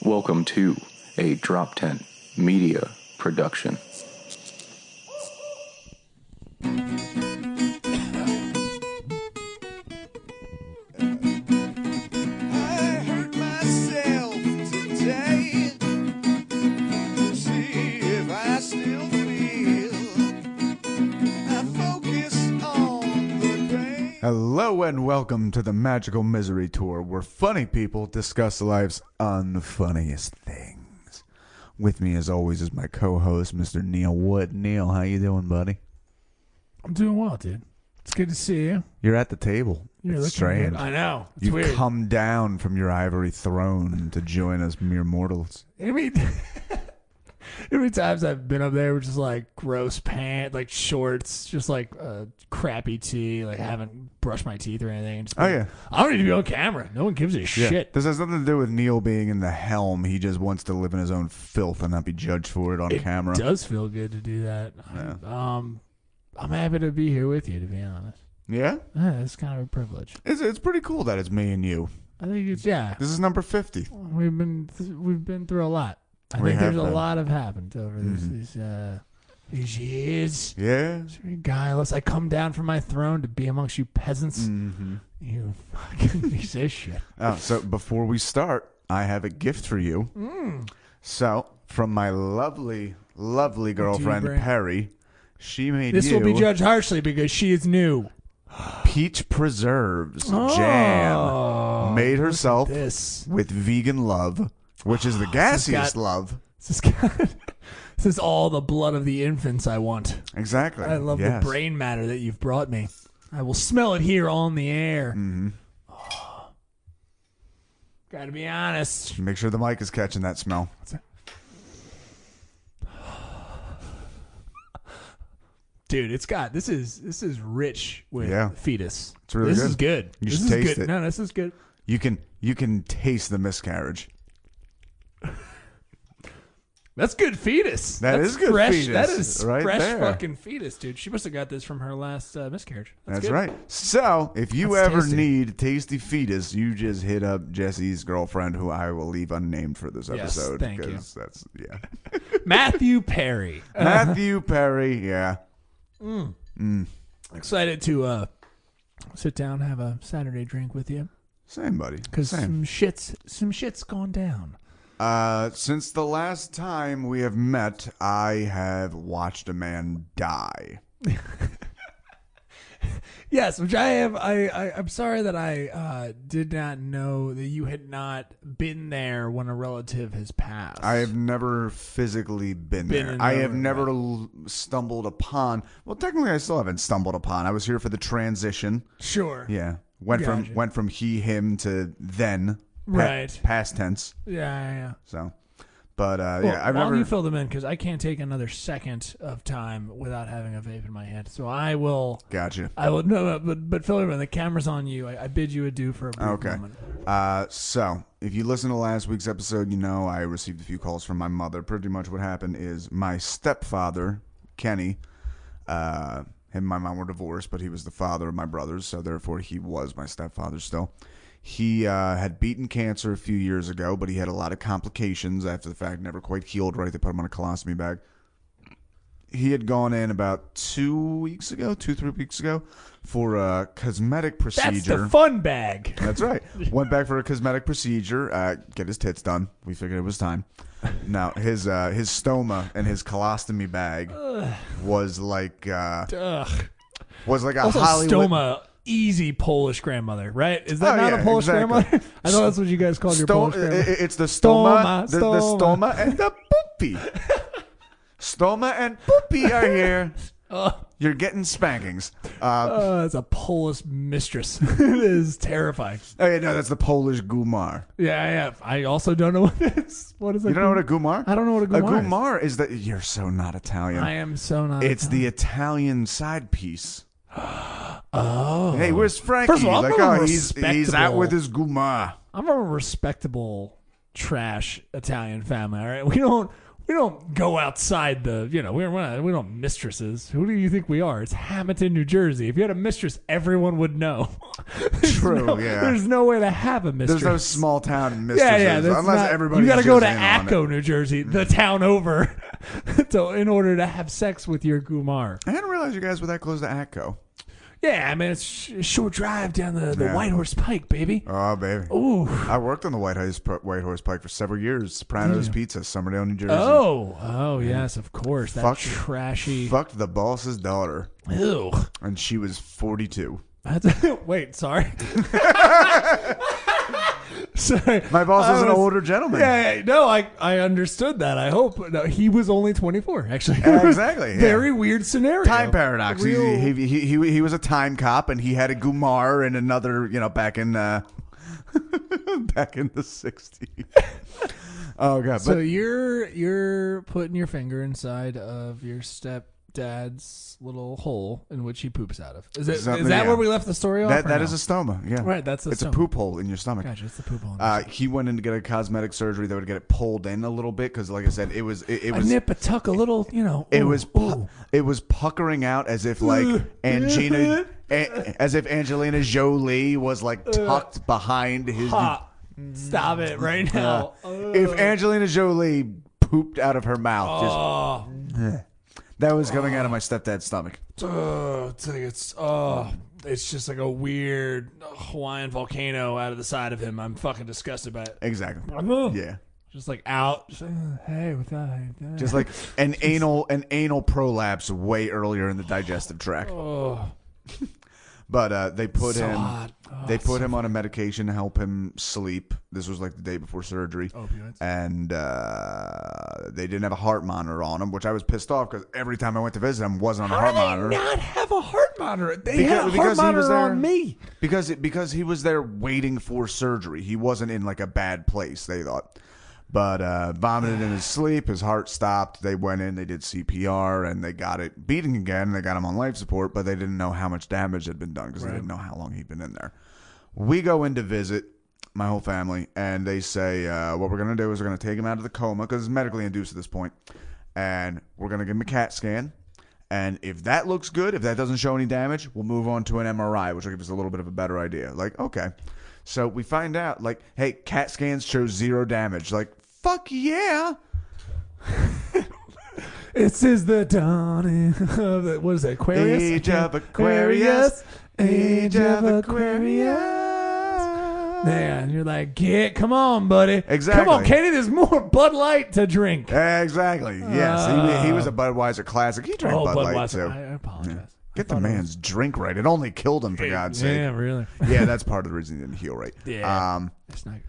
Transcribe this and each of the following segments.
Welcome to a Drop Tent Media production. Hello and welcome to the Magical Misery Tour, where funny people discuss life's unfunniest things. With me, as always, is my co-host, Mr. Neil Wood. Neil, how you doing, buddy? I'm doing well, dude. It's good to see you. You're at the table. It's strange. I know. It's You've weird. come down from your ivory throne to join us mere mortals. Every times I've been up there, which is like gross pants, like shorts, just like crappy tea, like I haven't brushed my teeth or anything. Oh, yeah. I don't need to be on camera. No one gives a shit. This has nothing to do with Neil being in the helm. He just wants to live in his own filth and not be judged for it on camera. It does feel good to do that. Yeah. I'm happy to be here with you, to be honest. Yeah? It's kind of a privilege. It's pretty cool that it's me and you. I think it's, yeah. This is number 50. We've been through a lot. I think there's a lot have happened over these years. Yeah. It's very guileless. I come down from my throne to be amongst you peasants. Mm-hmm. You fucking piece of shit. Oh, so before we start, I have a gift for you. So, from my lovely, lovely girlfriend, Perry, she made This will be judged harshly because she is new. peach preserves jam. Made herself with vegan love, which is the gassiest love. This is all the blood of the infants I want. Exactly. I love the brain matter that you've brought me. I will smell it here on the air. Mm-hmm. Gotta be honest. Make sure the mic is catching that smell. Dude, this is rich with fetus. It's really good. This is good. You this should is taste good. it. No, this is good. You can taste the miscarriage. That's good fetus. That's good fresh, fetus. That is right fresh there. fucking fetus, dude. She must have got this from her last miscarriage. That's good. Right. So, if you ever need tasty fetus, you just hit up Jesse's girlfriend, who I will leave unnamed for this episode. Thank you. That's Matthew Perry. Matthew Perry, yeah. Excited to sit down, have a Saturday drink with you. Same, buddy. Because some shit's gone down. Since the last time we have met, I have watched a man die. Yes, which I have. I'm sorry that I did not know that you had not been there when a relative has passed. I have never physically been there. I have never stumbled upon. Well, technically, I still haven't stumbled upon. I was here for the transition. Sure. Yeah. Went from he, him to then. Right. Past tense. Yeah. So, but I've never. You fill them in because I can't take another second of time without having a vape in my hand. So I will. Gotcha. I will but fill them in. The camera's on you. I bid you adieu for a brief moment. So if you listen to last week's episode, you know I received a few calls from my mother. Pretty much what happened is my stepfather, Kenny, him and my mom were divorced, but he was the father of my brothers, so therefore he was my stepfather still. He had beaten cancer a few years ago, but he had a lot of complications after the fact, never quite healed right. They put him on a colostomy bag. He had gone in about 3 weeks ago, for a cosmetic procedure. That's the fun bag. That's right. Went back for a cosmetic procedure, get his tits done. We figured it was time. Now, his stoma and his colostomy bag was like a also Hollywood... stoma. Easy Polish grandmother, right? Is that not a Polish grandmother? I know that's what you guys call your Polish grandmother. It's the stoma, the stoma and the poopy. Stoma and poopy are here. You're getting spankings. It's a Polish mistress. It is terrifying. Oh, yeah, no, that's the Polish gumar. Yeah. I also don't know what it is. What is it? You don't know what a gumar? I don't know what a gumar is. A gumar is that you're so not Italian. I am so not It's Italian. the Italian side piece. Oh. Hey, where's Frankie? First of all, he's out with his gumar. I'm from a respectable trash Italian family, all right? We don't We don't go outside the, we don't have mistresses. Who do you think we are? It's Hamilton, New Jersey. If you had a mistress, everyone would know. True, yeah. There's no way to have a mistress. There's no small town mistresses unless everybody. You got to go to Atco, New Jersey, the town over, in order to have sex with your Gumar. I didn't realize you guys were that close to Atco. Yeah, I mean, it's a short drive down the White Horse Pike, baby. Oh, baby. Ooh. I worked on the White Horse Pike for several years. Soprano's Pizza, Somerdale, New Jersey. Oh, yes, of course. That trashy. Fucked the boss's daughter. Ew. And she was 42. Wait, sorry. Sorry. My boss is an older gentleman. Yeah, no, I understood that. I hope. No, he was only 24, actually. Exactly. Yeah. Very weird scenario. Time paradox. He was a time cop, and he had a Gumar and another, back in back in the 60s. Oh, God. So you're putting your finger inside of your stepdad's little hole in which he poops out of. Is that where we left the story off? That is a stoma, yeah. Right, it's a poop hole in your stomach. Gotcha, it's the poop hole. He went in to get a cosmetic surgery that would get it pulled in a little bit because, like I said, it was a nip, a tuck, a little, It was puckering out as if like Angelina Jolie was like tucked behind his. Stop it right now. If Angelina Jolie pooped out of her mouth, that was coming out of my stepdad's stomach. It's just like a weird Hawaiian volcano out of the side of him. I'm fucking disgusted by it. Exactly. Yeah. Just like out. Just, hey, what's that? Just like an anal prolapse way earlier in the digestive tract. But they put him on a medication to help him sleep. This was like the day before surgery. Opioids. And they didn't have a heart monitor on him, which I was pissed off because every time I went to visit him, wasn't on a heart monitor. How did they not have a heart monitor? They had a heart monitor on me. Because he was there waiting for surgery. He wasn't in like a bad place, they thought. But vomited in his sleep, his heart stopped. They went in, they did CPR, and they got it beating again. They got him on life support, but they didn't know how much damage had been done because they didn't know how long he'd been in there. We go in to visit, my whole family, and they say, what we're going to do is we're going to take him out of the coma because it's medically induced at this point, and we're going to give him a CAT scan. And if that looks good, if that doesn't show any damage, we'll move on to an MRI, which will give us a little bit of a better idea. Like, okay. So we find out, like, hey, CAT scans show 0 damage. Like, fuck yeah. This is the dawning of the, what is it, Aquarius? Age of Aquarius. Age of Aquarius. Yeah, and you're like, come on, buddy. Exactly. Come on, Kenny, there's more Bud Light to drink. Exactly. Yes, he was a Budweiser classic. He drank Bud Light, too. I apologize. Yeah. Get the man's drink right. It only killed him, for God's sake. Yeah, really. Yeah, that's part of the reason he didn't heal right. Yeah.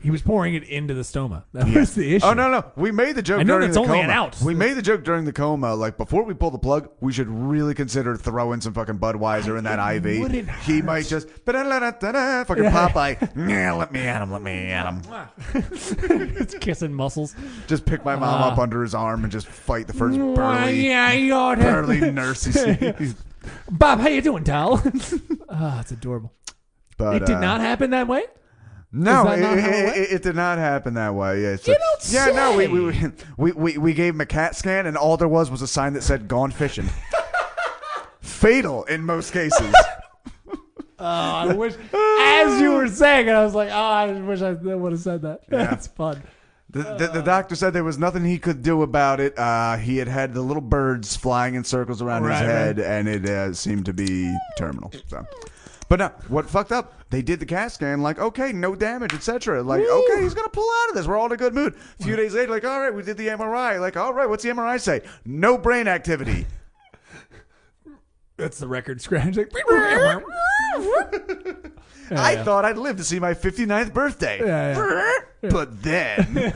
He was pouring it into the stoma. That was the issue. Oh, no. We made the joke I know during that's the only coma. an ounce. We made the joke during the coma. Like, before we pull the plug, we should really consider throwing some fucking Budweiser in that IV. Wouldn't He hurt. might just fucking Popeye. Yeah, let me at him. It's kissing muscles. Just pick my mom up under his arm and just fight the first burly nurse he sees. Bob, how you doing, doll? It's adorable. But it did not happen that way? No, it did not happen that way. Yeah, you don't say. No, we gave him a CAT scan, and all there was a sign that said "Gone fishing." Fatal in most cases. I wish, as you were saying it, I was like, I wish I would have said that. Yeah. That's fun. The doctor said there was nothing he could do about it. He had the little birds flying in circles around his head, and it seemed to be terminal. So. But no, what fucked up, they did the CAT scan, like, okay, no damage, etc. Like, okay, he's going to pull out of this. We're all in a good mood. A few days later, like, all right, we did the MRI. Like, all right, what's the MRI say? No brain activity. That's the record scratch. Like, I thought I'd live to see my 59th birthday. Yeah. But then...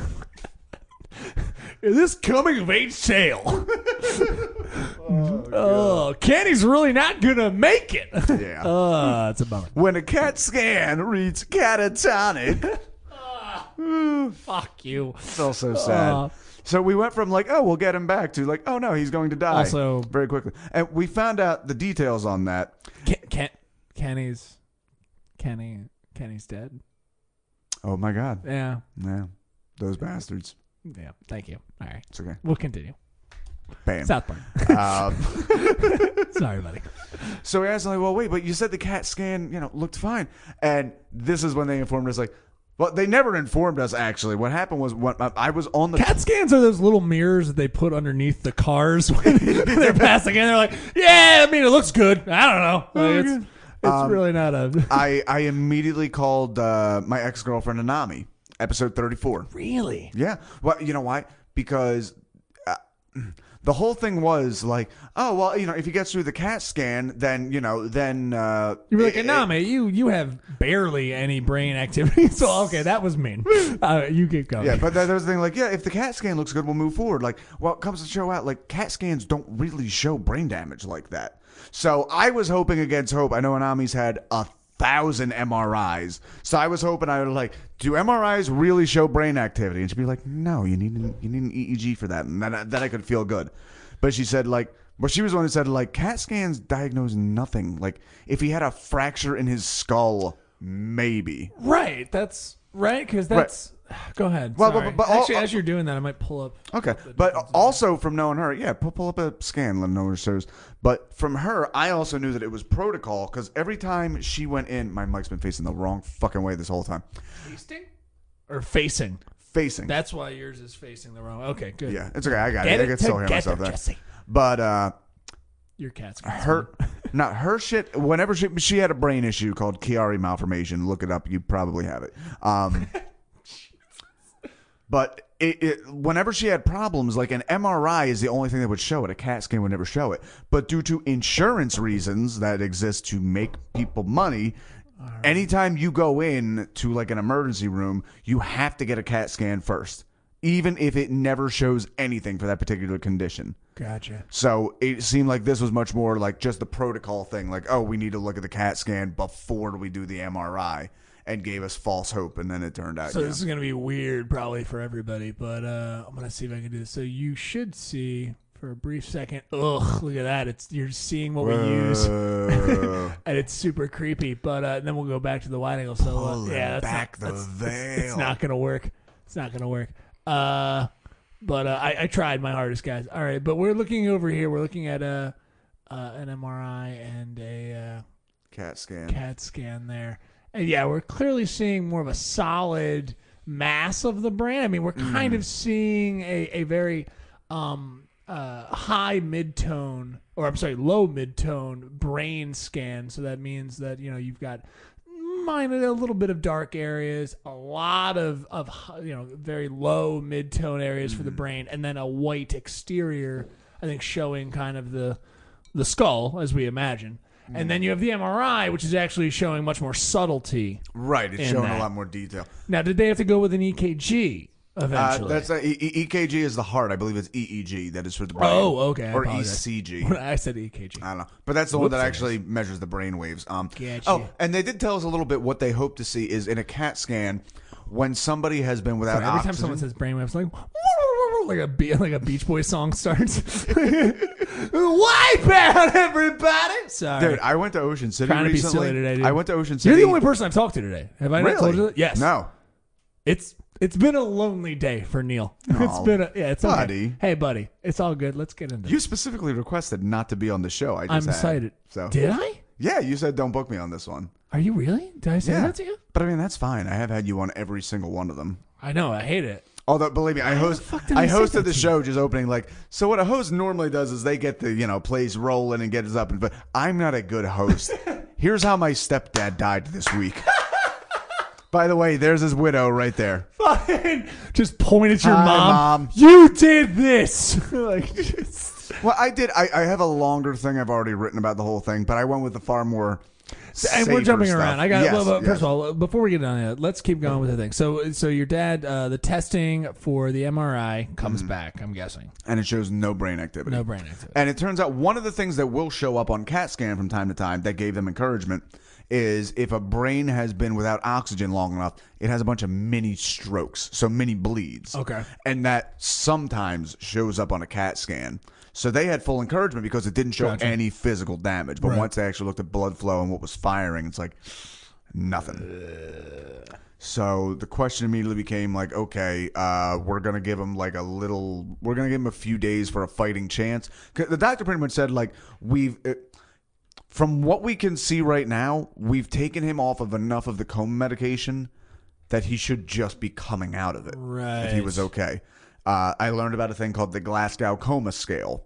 This coming of age tale. Kenny's really not gonna make it. Yeah. It's a bummer. When a CAT scan reads catatonic. Fuck you. It's all so sad. So we went from like, oh, we'll get him back to like, oh no, he's going to die. Also, very quickly. And we found out the details on that. Kenny's dead. Oh my God. Yeah. Those bastards. Yeah, thank you. All right. It's okay. We'll continue. Bam. South Park. Sorry, buddy. So we asked him, like, well, wait, but you said the CAT scan, looked fine. And this is when they informed us, like, well, they never informed us, actually. What happened was I was on the... CAT scans are those little mirrors that they put underneath the cars when they're passing in. They're like, yeah, I mean, it looks good. I don't know. Like, it's really not a... I immediately called my ex-girlfriend, Anami, episode 34. Really? Yeah. Well, you know why? Because... the whole thing was like, oh, well, if he gets through the CAT scan, then, you were like, Anami, you have barely any brain activity. So, okay, that was mean. You keep going. Yeah, but there's the thing, like, yeah, if the CAT scan looks good, we'll move forward. Like, well, it comes to show out, like, CAT scans don't really show brain damage like that. So I was hoping against hope. I know Anami's had 1,000 MRIs. So I was hoping I would like, do MRIs really show brain activity? And she'd be like, no, you need an EEG for that. And then I could feel good. But she said, like, well, she was the one who said, like, CAT scans diagnose nothing. Like, if he had a fracture in his skull, maybe. Right. That's right. Because that's... Right. Go ahead. Well, but actually, as you're doing that, I might pull up. Okay, but also from knowing her, yeah, pull up a scan, let them know what it shows. But from her, I also knew that it was protocol because every time she went in, my mic's been facing the wrong fucking way this whole time. Facing or facing? Facing. That's why yours is facing the wrong. Okay, good. Yeah, it's okay. I got it. I can still hear myself there. Jesse. But your cat's not her shit. Whenever she had a brain issue called Chiari malformation, look it up. You probably have it. But whenever she had problems, like an MRI is the only thing that would show it. A CAT scan would never show it. But due to insurance reasons that exist to make people money, anytime you go in to like an emergency room, you have to get a CAT scan first, even if it never shows anything for that particular condition. Gotcha. So it seemed like this was much more like just the protocol thing. Like, oh, we need to look at the CAT scan before we do the MRI. And gave us false hope, and then it turned out. So this is going to be weird probably for everybody, but I'm going to see if I can do this. So you should see for a brief second. Ugh, look at that! You're seeing what we use, and it's super creepy. But then we'll go back to the wide angle. So yeah, that's the veil. It's not going to work. It's not going to work. But I tried my hardest, guys. All right, but we're looking over here. We're looking at an MRI and a CAT scan. CAT scan there. And yeah, we're clearly seeing more of a solid mass of the brain. I mean, we're kind of seeing a very high mid-tone, or I'm sorry, low mid-tone brain scan. So that means that, you've got a little bit of dark areas, a lot of very low mid-tone areas for the brain, and then a white exterior, I think, showing kind of the skull, as we imagine. And then you have the MRI, which is actually showing much more subtlety. Right, it's showing a lot more detail. Now, did they have to go with an EKG eventually? That's EKG is the heart. I believe it's EEG. That is for the brain. Oh, okay. Or ECG. I said EKG. I don't know. But that's the one that actually measures the brain waves. Gotcha. Oh, and they did tell us a little bit what they hope to see is in a CAT scan when somebody has been without oxygen. Every time someone says brainwaves, like a Beach Boys song starts. Wipe out, everybody! Sorry, dude. I went to Ocean City recently. Be silly today, dude. I went to Ocean City. You're the only person I've talked to today. Have I not told you that? Yes. No. It's been a lonely day for Neil. It's been it's buddy. Okay. Hey, buddy. It's all good. Let's get into it. You specifically requested not to be on the show. I'm excited. So did I? Yeah, you said don't book me on this one. Are you really? Did I say that to you? But I mean, that's fine. I have had you on every single one of them. I know. I hate it. Although, believe me, I hosted the show just opening like, so what a host normally does is they get the, place rolling and get us up. But I'm not a good host. Here's how my stepdad died this week. By the way, there's his widow right there. Fine. Just point at your mom. You did this. Well, I did. I have a longer thing I've already written about the whole thing, but I went with the far more... And we're jumping stuff. around. I got. First of all, before we get on it, let's keep going with the thing. So your dad, the testing for the MRI comes back. I'm guessing, and it shows no brain activity. No brain activity. And it turns out one of the things that will show up on CAT scan from time to time that gave them encouragement is if a brain has been without oxygen long enough, it has a bunch of mini strokes, so mini bleeds. Okay. And that sometimes shows up on a CAT scan. So they had full encouragement because it didn't show any physical damage. But once they actually looked at blood flow and what was firing, it's like nothing. So the question immediately became like, okay, we're gonna give him we're gonna give him a few days for a fighting chance. The doctor pretty much said like from what we can see right now, we've taken him off of enough of the coma medication that he should just be coming out of it. Right. If he was okay. I learned about a thing called the Glasgow Coma Scale.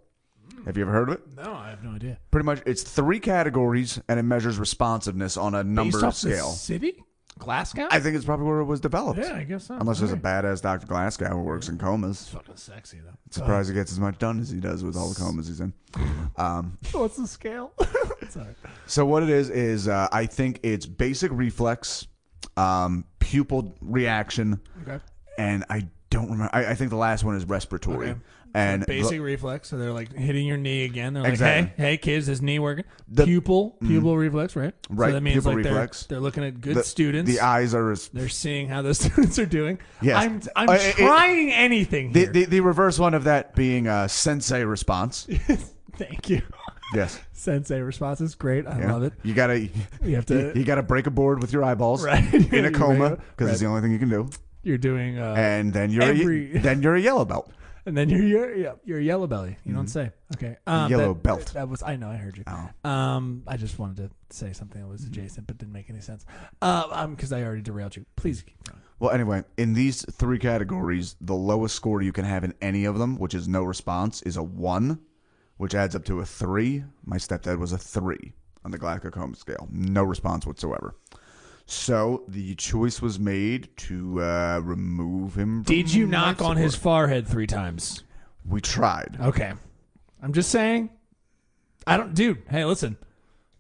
Have you ever heard of it? No, I have no idea. Pretty much, it's 3 categories, and it measures responsiveness on a number Based off scale. The city? Glasgow? I think it's probably where it was developed. Yeah, I guess so. Unless there's a badass Dr. Glasgow who works in comas. It's fucking sexy, though. Surprised he gets as much done as he does with all the comas he's in. What's the scale? Sorry. So what it is I think it's basic reflex, pupil reaction, Okay. and I don't remember. I think the last one is respiratory. Okay. And basic reflex, so they're like hitting your knee again. They're like, Exactly. hey, kids, is knee working? The- pupil reflex, right? Right, So that means pupil like reflex. they're looking at good students. The eyes are They're seeing how the students are doing. Yes. I'm trying anything here. the reverse one of that being sensei response. Thank you. Yes. Sensei response is great. I Yeah. love it. You gotta You have to you gotta break a board with your eyeballs right in a coma Right. because it's the only thing you can do. You're doing And then you're a yellow belt. and then you're a yellow belly. You don't say. Okay. Yellow belt. That was I know I heard you. Oh. I just wanted to say something that was adjacent but didn't make any sense. Because I already derailed you. Please keep going. Well, anyway, in these 3 categories, the lowest score you can have in any of them, which is no response, is a 1, which adds up to a 3. My stepdad was a 3 on the Glasgow Coma scale. No response whatsoever. So the choice was made to remove him. Did you from knock life on his support. forehead 3 times? We tried. Okay. I'm just saying. Dude, hey, listen.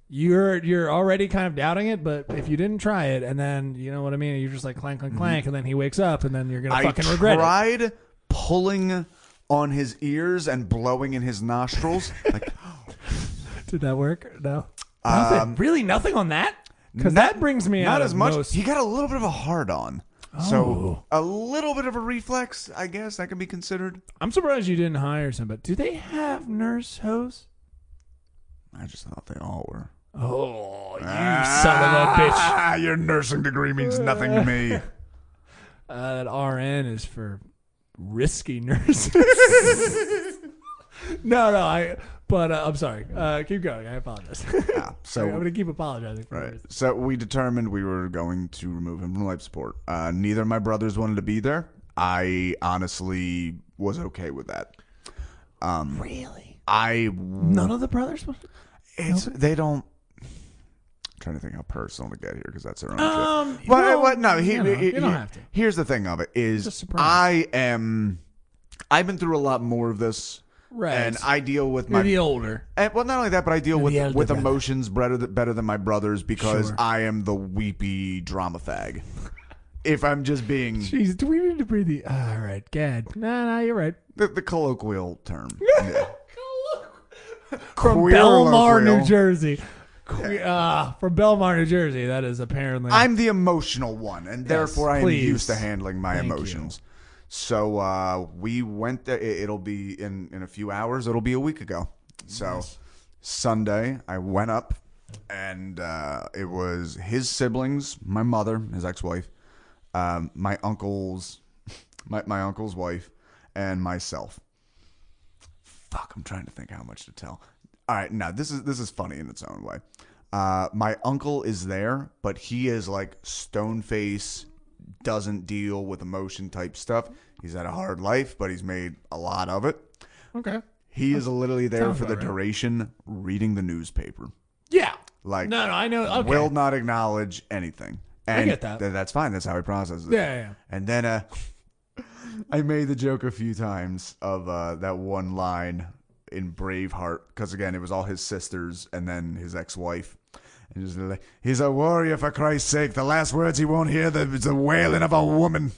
You're already kind of doubting it, but if you didn't try it, and then, you know what I mean, you're just like clank, clank, clank, and then he wakes up, and then you're going to fucking regret it. I tried pulling on his ears and blowing in his nostrils. Like, Did that work? No. Nothing. Really? Nothing on that? Because that brings me out not of as much. most... He got a little bit of a hard on. So a little bit of a reflex, I guess that can be considered. I'm surprised you didn't hire somebody. Do they have nurse hose? I just thought they all were. Oh, you son of a bitch. Your nursing degree means nothing to me. That RN is for risky nurses. No, I'm sorry. Keep going. I apologize. So I'm going to keep apologizing for right. this. So we determined we were going to remove him from life support. Neither of my brothers wanted to be there. I honestly was okay with that. Really? None of the brothers? They don't. I'm trying to think how personal to get here because that's their own shit. You But don't have to. Here's the thing of it It's a is surprise. I've been through a lot more of this. Right. And I deal with You're the older. And, well, not only that, but I deal You're the with elder brother. emotions better than my brothers because Sure. I am the weepy drama fag. If I'm just being Jeez, do we need to breathe the... All right, Gad. No, you're right. the colloquial term. Yeah. From Queer Belmar, colloquial. New Jersey. From Belmar, New Jersey. That is apparently... I'm the emotional one, and therefore I am please. used to handling my Thank emotions. So we went there. It'll be in a few hours. It'll be a week ago. So Sunday, I went up, and it was his siblings, my mother, his ex-wife, my uncle's wife, and myself. Fuck, I'm trying to think how much to tell. All right, now this is funny in its own way. My uncle is there, but he is like stone face, doesn't deal with emotion type stuff. He's had a hard life, but he's made a lot of it. Okay. He is literally there Sounds for the about right. duration, reading the newspaper. Yeah. Like, No, I know. Okay. will not acknowledge anything. And get that. That's fine. That's how he processes it. Yeah. And then I made the joke a few times of that one line in Braveheart, because again, it was all his sisters and then his ex-wife. And just like, he's a warrior, for Christ's sake. The last words he won't hear is the wailing of a woman.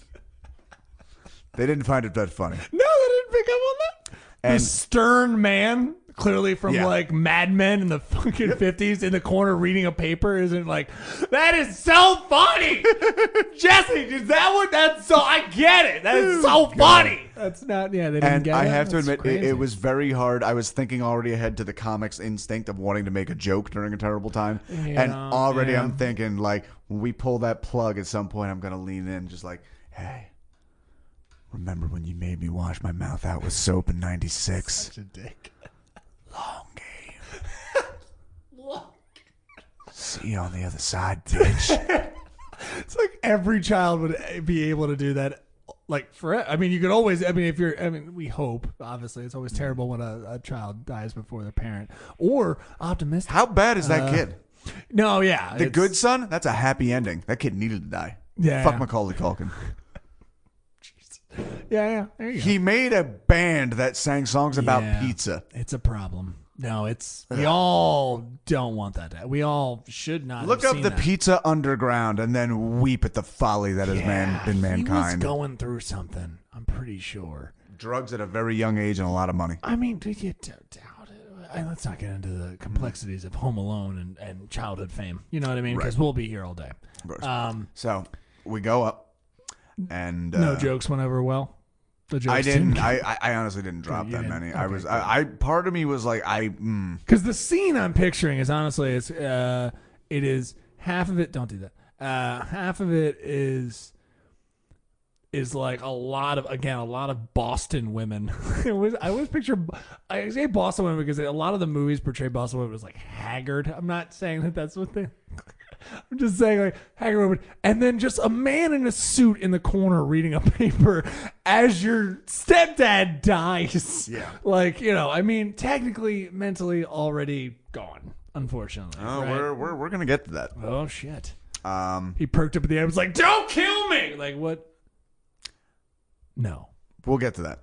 They didn't find it that funny. No, they didn't pick up on that. And the stern man clearly from Yeah. like Mad Men in the fucking 50s in the corner reading a paper isn't like, that is so funny. Jesse, is that what that's so I get it. That is so funny. That's not they didn't And get I it. have to That's admit, crazy. it was very hard. I was thinking already ahead to the comics instinct of wanting to make a joke during a terrible time. And already I'm thinking, like, when we pull that plug at some point, I'm going to lean in just like, hey, remember when you made me wash my mouth out with soap in 96? Such a dick. Long game. See you on the other side, bitch. It's like every child would be able to do that. Like forever. I mean, you could always. I mean, if you're. I mean, we hope. Obviously, it's always terrible when a child dies before their parent. Or optimistic. How bad is that kid? No, yeah. The good son? That's a happy ending. That kid needed to die. Yeah. Fuck Macaulay Culkin. Yeah. There you go. He made a band that sang songs about pizza. It's a problem. No, it's we all don't want that. We all should not. Look have up seen the that. Pizza Underground and then weep at the folly that has been mankind. He was going through something. I'm pretty sure. Drugs at a very young age and a lot of money. I mean, did you doubt it? Let's not get into the complexities of Home Alone and childhood fame. You know what I mean? Because we'll be here all day. Of course. So we go up, and no jokes went over well. The jokes I didn't. I honestly didn't drop that many. Okay, I part of me was like because the scene I'm picturing is honestly it is half of it. Don't do that. Half of it is like a lot of Boston women. I always picture I say Boston women because a lot of the movies portray Boston women as like haggard. I'm not saying that that's what they. I'm just saying, like, haggard woman, and then just a man in a suit in the corner reading a paper as your stepdad dies. Yeah. Like, you know, I mean, technically, mentally already gone, unfortunately. oh, right? we're gonna get to that. Oh, shit. He perked up at the end and was like, don't kill me! Like, what? No. We'll get to that.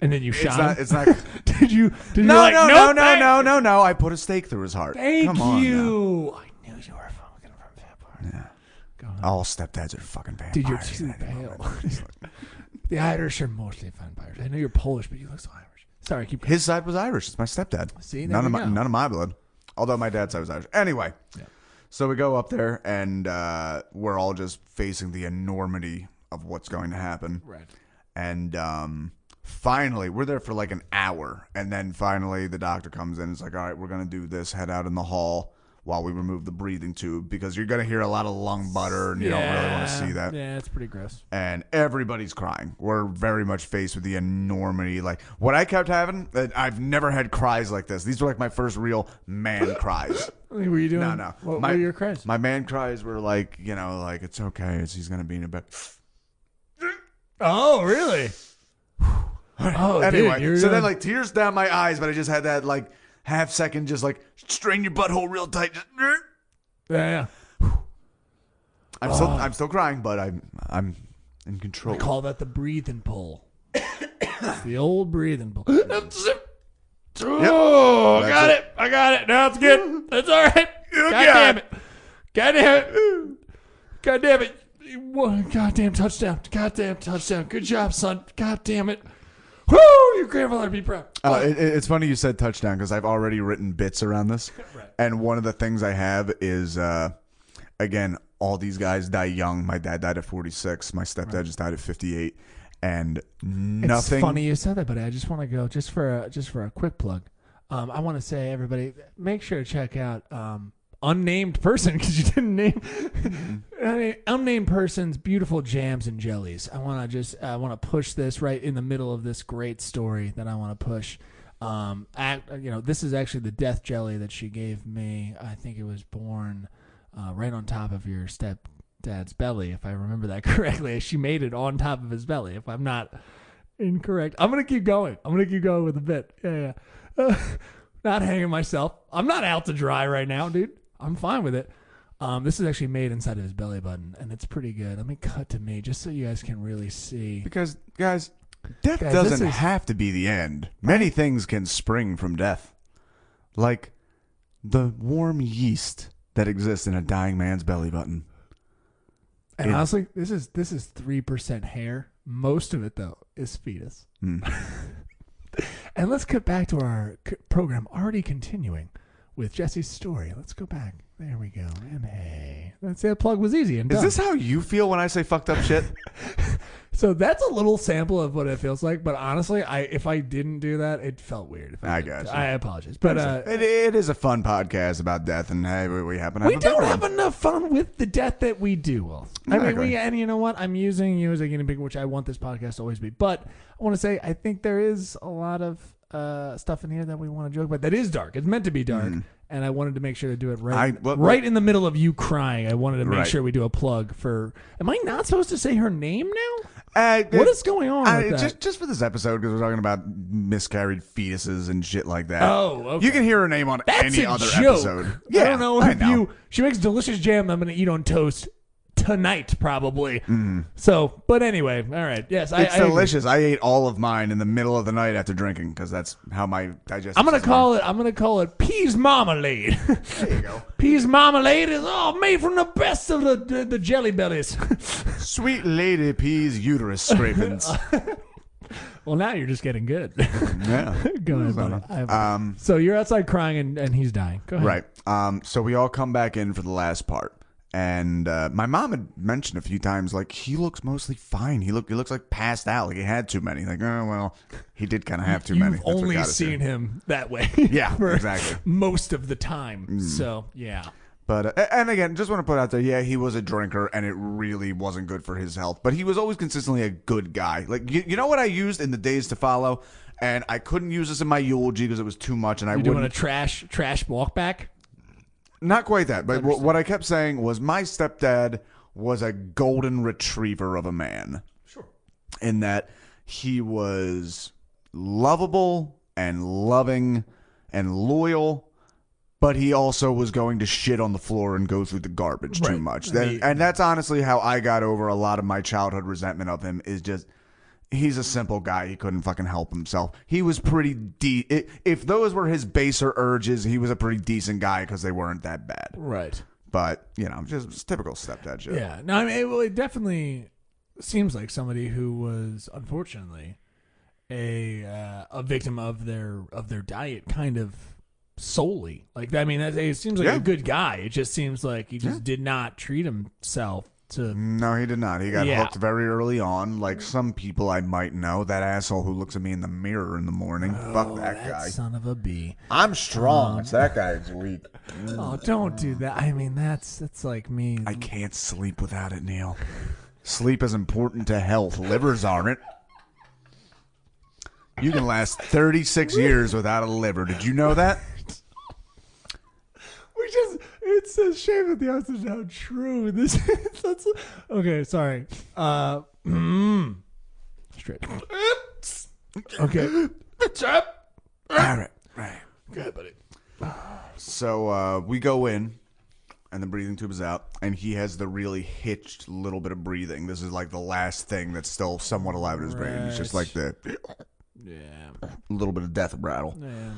And then you shot him? It's not. Did you No, like, no. I put a stake through his heart. Thank Come on you. now. I knew you were a fucking vampire. Yeah. Go on. All stepdads are fucking vampires. Dude, you're too pale. The Irish are mostly vampires. I know you're Polish, but you look so Irish. Sorry, keep going. His side was Irish. It's my stepdad. See, there none we of go. my blood. Although my dad's side was Irish. Anyway, so we go up there and we're all just facing the enormity of what's going to happen. Right. And finally, we're there for like an hour, and then finally the doctor comes in and is like, all right, we're going to do this, head out in the hall while we remove the breathing tube, because you're going to hear a lot of lung butter, and you don't really want to see that. Yeah, it's pretty gross. And everybody's crying. We're very much faced with the enormity. Like, what I kept having, I've never had cries like this. These were like my first real man cries. What were you doing? No. What were your cries? My man cries were like, you know, like, it's okay. He's going to be in a bed. Oh, really? Oh, Anyway, dude, so then like tears down my eyes, but I just had that like half second, just like strain your butthole real tight. Just, yeah. I'm still crying, but I'm in control. I call that the breathing pull. It's the old breathing pull. Oh, got it. I got it. Now it's good. That's all right. God damn it. Goddamn touchdown. Good job, son. God damn it. Woo! Your grandfather would be proud. It's funny you said touchdown, because I've already written bits around this. Right. And one of the things I have is, again, all these guys die young. My dad died at 46. My stepdad just died at 58. And nothing. It's funny you said that, but I just want to go just for a quick plug. I want to say, everybody, make sure to check out Unnamed Person, because you didn't name Unnamed Person's Beautiful Jams and Jellies. I want to push this right in the middle of this great story that I want to push. This is actually the death jelly that she gave me. I think it was born right on top of your stepdad's belly, if I remember that correctly. She made it on top of his belly, if I'm not incorrect. I'm gonna keep going with the bit. Yeah. Not hanging myself. I'm not out to dry right now, dude. I'm fine with it. This is actually made inside of his belly button, and it's pretty good. Let me cut to me just so you guys can really see. Because, guys, death doesn't have to be the end. Many things can spring from death. Like the warm yeast that exists in a dying man's belly button. And honestly, this is 3% hair. Most of it, though, is fetus. And let's get back to our program already continuing with Jesse's story. Let's go back. There we go. And hey, that's it. Plug was easy and done. Is this how you feel when I say fucked up shit? So that's a little sample of what it feels like. But honestly, if I didn't do that, it felt weird. I got you. I apologize. But it is a fun podcast about death, and hey, we happen to have we don't have enough fun with the death that we do. Well, I mean, and you know what? I'm using you as a guinea pig, which I want this podcast to always be. But I want to say, I think there is a lot of stuff in here that we want to joke about that is dark. It's meant to be dark. And I wanted to make sure to do it right in the middle of you crying. I wanted to make sure we do a plug for. Am I not supposed to say her name now? What is going on with that? Just for this episode, because we're talking about miscarried fetuses and shit like that. Oh, okay. You can hear her name on any other episode. Yeah, I don't know if she makes delicious jam I'm going to eat on toast tonight, probably. So, but anyway, all right. Yes, it's delicious. I ate all of mine in the middle of the night after drinking because that's how my digestive. I'm gonna call it peas marmalade. There you go. Peas marmalade is all made from the best of the jelly bellies. Sweet lady peas uterus scrapings. Well, now you're just getting good. Yeah. Go ahead, buddy. So you're outside crying and he's dying. Go ahead. Right. So we all come back in for the last part. And my mom had mentioned a few times, like, he looks mostly fine. He looks like passed out, like he had too many. Like, oh, well, he did kind of have too many. You've only seen him that way. Yeah, exactly. Most of the time. So, yeah. But, and again, just want to put out there, yeah, he was a drinker, and it really wasn't good for his health. But he was always consistently a good guy. Like, you know what I used in the days to follow? And I couldn't use this in my eulogy because it was too much. And doing a trash walk back? Not quite that, but what I kept saying was my stepdad was a golden retriever of a man. Sure. In that he was lovable and loving and loyal, but he also was going to shit on the floor and go through the garbage too much. And that's honestly how I got over a lot of my childhood resentment of him, is just he's a simple guy. He couldn't fucking help himself. He was pretty if those were his baser urges, he was a pretty decent guy because they weren't that bad. Right. But, just typical stepdad shit. Yeah. No, I mean, it definitely seems like somebody who was, unfortunately, a victim of their diet kind of solely. Like, I mean, it seems like a good guy. It just seems like he just did not treat himself No, he did not. He got hooked very early on, like some people I might know. That asshole who looks at me in the mirror in the morning. Fuck that guy. Son of a bee. I'm strong. It's that guy's weak. Oh, don't do that. I mean, that's like me. I can't sleep without it, Neil. Sleep is important to health. Livers aren't. You can last 36 years without a liver. Did you know that? It's a shame that the odds is how true this is. Okay, sorry. Straight. Okay. All right. Go ahead, buddy. So we go in, and the breathing tube is out, and he has the really hitched little bit of breathing. This is like the last thing that's still somewhat alive in his brain. It's just like the little bit of death rattle. Yeah.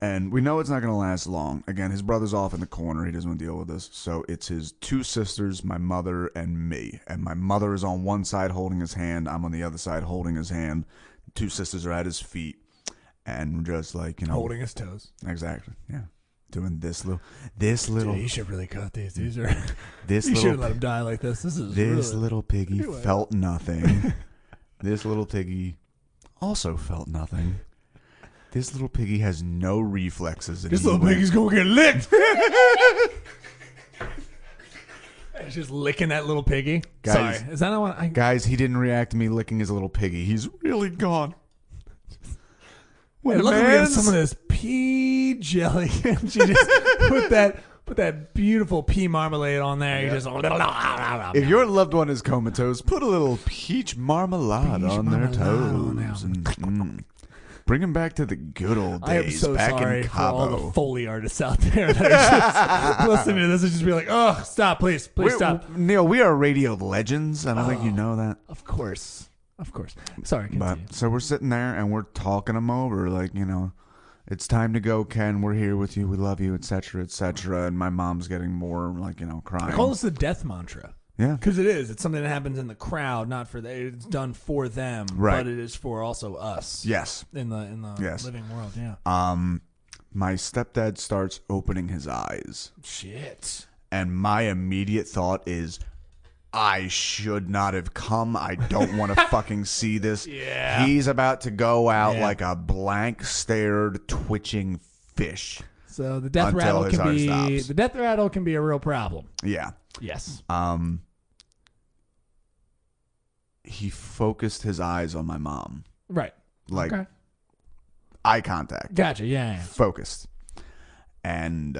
And we know it's not going to last long. Again, his brother's off in the corner. He doesn't want to deal with this. So it's his two sisters, my mother, and me. And my mother is on one side holding his hand. I'm on the other side holding his hand. The two sisters are at his feet. And just like, holding his toes. Exactly. Yeah. Doing this little. Dude, he should really cut these. These are. You shouldn't let him die like this. This little piggy felt nothing. This little piggy also felt nothing. This little piggy has no reflexes. This little piggy's gonna get licked. He's just licking that little piggy. Guys, sorry, is that not what guys, he didn't react to me licking his little piggy. He's really gone. Hey, look at some of this pea jelly. And she just put that beautiful pea marmalade on there. You just. If your loved one is comatose, put a little peach marmalade on their toes. Bring him back to the good old days. I am so back sorry in for Cabo. all the Foley artists out there that are just listening to this and just be like, "Oh, stop, please stop." Neil, we are radio legends. I don't think you know that. Of course. Sorry, continue. So we're sitting there and we're talking them over, like, it's time to go, Ken. We're here with you. We love you, etc., etc. And my mom's getting more, like, crying. I call this the death mantra. Yeah. Because it is. It's something that happens in the crowd, not for it's done for them, right. but it is for also us. Yes. In the yes. living world, yeah. My stepdad starts opening his eyes. Shit. And my immediate thought is, I should not have come. I don't want to fucking see this. Yeah. He's about to go out like a blank-stared, twitching fish. So the death rattle can be a real problem. Yeah. Yes. He focused his eyes on my mom. Right. Like eye contact. Gotcha. Yeah. Focused. And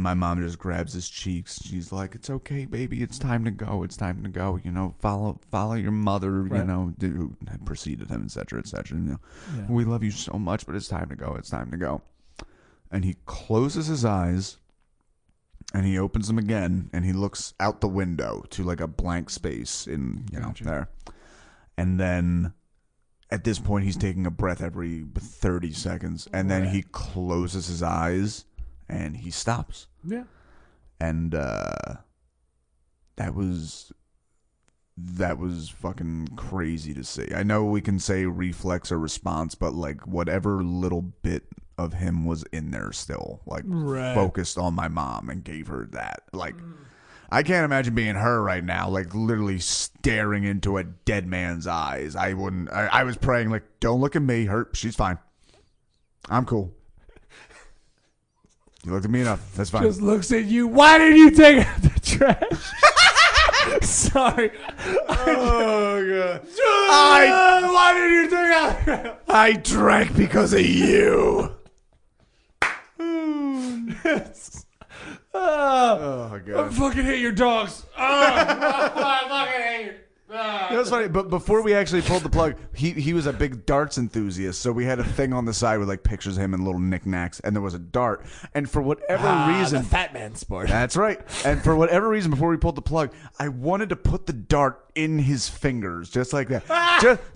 my mom just grabs his cheeks. She's like, "It's okay, baby. It's time to go. It's time to go. You know, follow your mother. Right. You know, who had preceded him, etc., etc. You know, we love you so much, but it's time to go. It's time to go." And he closes his eyes, and he opens them again, and he looks out the window to like a blank space in there. And then at this point, he's taking a breath every 30 seconds, and then he closes his eyes. And he stops. Yeah. And that was fucking crazy to see. I know we can say reflex or response, but like whatever little bit of him was in there still, like focused on my mom and gave her that. Like I can't imagine being her right now, like literally staring into a dead man's eyes. I wouldn't. I was praying like, don't look at me. She's fine. I'm cool. You looked at me enough. That's fine. Just looks at you. Why did you take out the trash? Sorry. Oh, God. Why did you take out the trash? I drank because of you. Oh, God. I fucking hate your dogs. I fucking hate you. That's funny, but before we actually pulled the plug, he was a big darts enthusiast, so we had a thing on the side with like pictures of him and little knickknacks, and there was a dart, and for whatever reason, the fat man sport. That's right, and for whatever reason, before we pulled the plug, I wanted to put the dart in his fingers, just like that,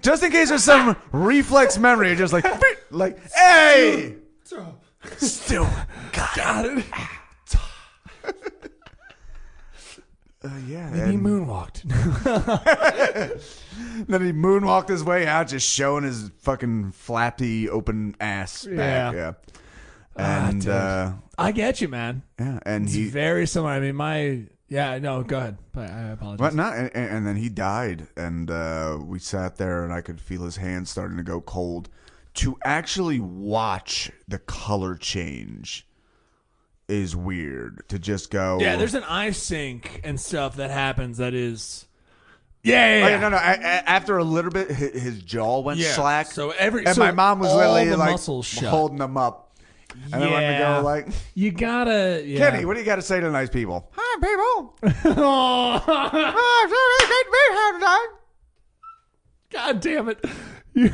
just in case there's some reflex memory, just like hey, still got it. Yeah. Maybe he moonwalked. Then he moonwalked his way out, just showing his fucking flappy open ass back. Yeah. And I get you, man. Yeah, and it's very similar. I mean, no, go ahead. I apologize. But not, and then he died, and we sat there, and I could feel his hands starting to go cold. To actually watch the color change is weird. To just go, there's an eye sync and stuff that happens that is no. After a little bit, his jaw went slack. So my mom was literally like muscles holding him up, and I wanted to go like, you gotta, Kenny, what do you got to say to nice people? Hi, people. God damn it, you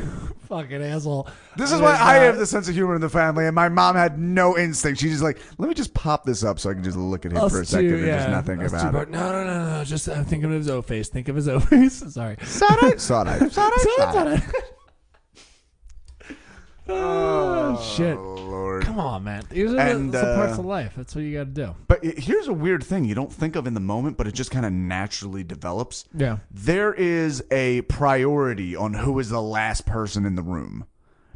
fucking asshole. This is why I have the sense of humor in the family, and my mom had no instinct. She's just like, let me just pop this up so I can just look at him for a second and just not think about it. No. Just think of his O face. Think of his O face. Sorry. Sorry. Oh, shit. Lord. Come on, man. These are the parts of life. That's what you got to do. But here's a weird thing you don't think of in the moment, but it just kind of naturally develops. Yeah. There is a priority on who is the last person in the room,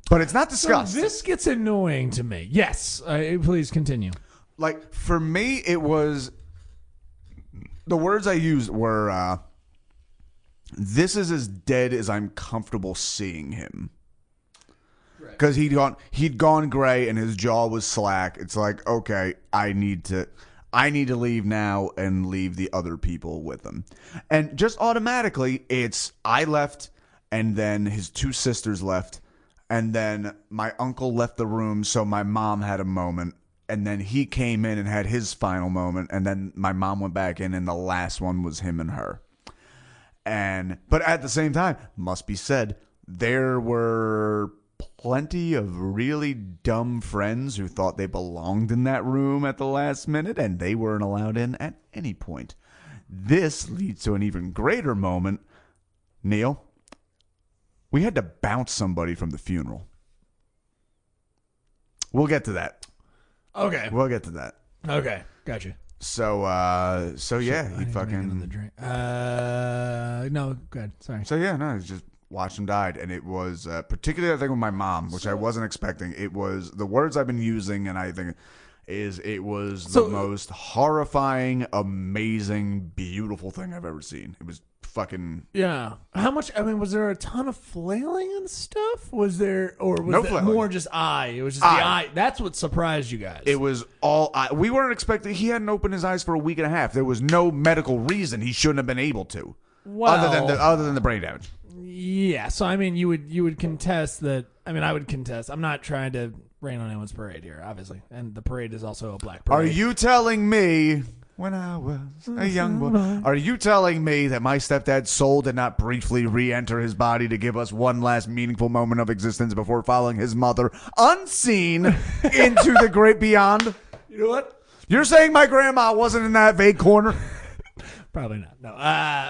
but it's not discussed. So this gets annoying to me. Yes. Please continue. Like, for me, it was... The words I used were, this is as dead as I'm comfortable seeing him. Because he'd gone gray and his jaw was slack. It's like, okay, I need to leave now and leave the other people with him. And just automatically, I left, and then his two sisters left, and then my uncle left the room, so my mom had a moment, and then he came in and had his final moment, and then my mom went back in, and the last one was him and her. But at the same time, must be said, there were plenty of really dumb friends who thought they belonged in that room at the last minute, and they weren't allowed in at any point. This leads to an even greater moment. Neil, we had to bounce somebody from the funeral. We'll get to that. Okay. We'll get to that. Okay. Gotcha. So yeah, he fucking. No, go ahead. Sorry. So yeah, no, he's just watched him died, and it was particularly I think with my mom, which I wasn't expecting. It was the words I've been using, and I think it was the most horrifying, amazing, beautiful thing I've ever seen. It was fucking How much? I mean, was there a ton of flailing and stuff? Was there, or was no it flailing. more just eye? It was just the eye. That's what surprised you guys. It was all eye. We weren't expecting. He hadn't opened his eyes for a week and a half. There was no medical reason he shouldn't have been able to, other than the brain damage. Yeah. So I mean, you would contest that. I mean, I would contest. I'm not trying to rain on anyone's parade here, obviously, and the parade is also a black parade. Are you telling me? When I was a young boy, are you telling me that my stepdad's soul did not briefly re-enter his body to give us one last meaningful moment of existence before following his mother unseen into the great beyond? You know what? You're saying my grandma wasn't in that vague corner? Probably not. No.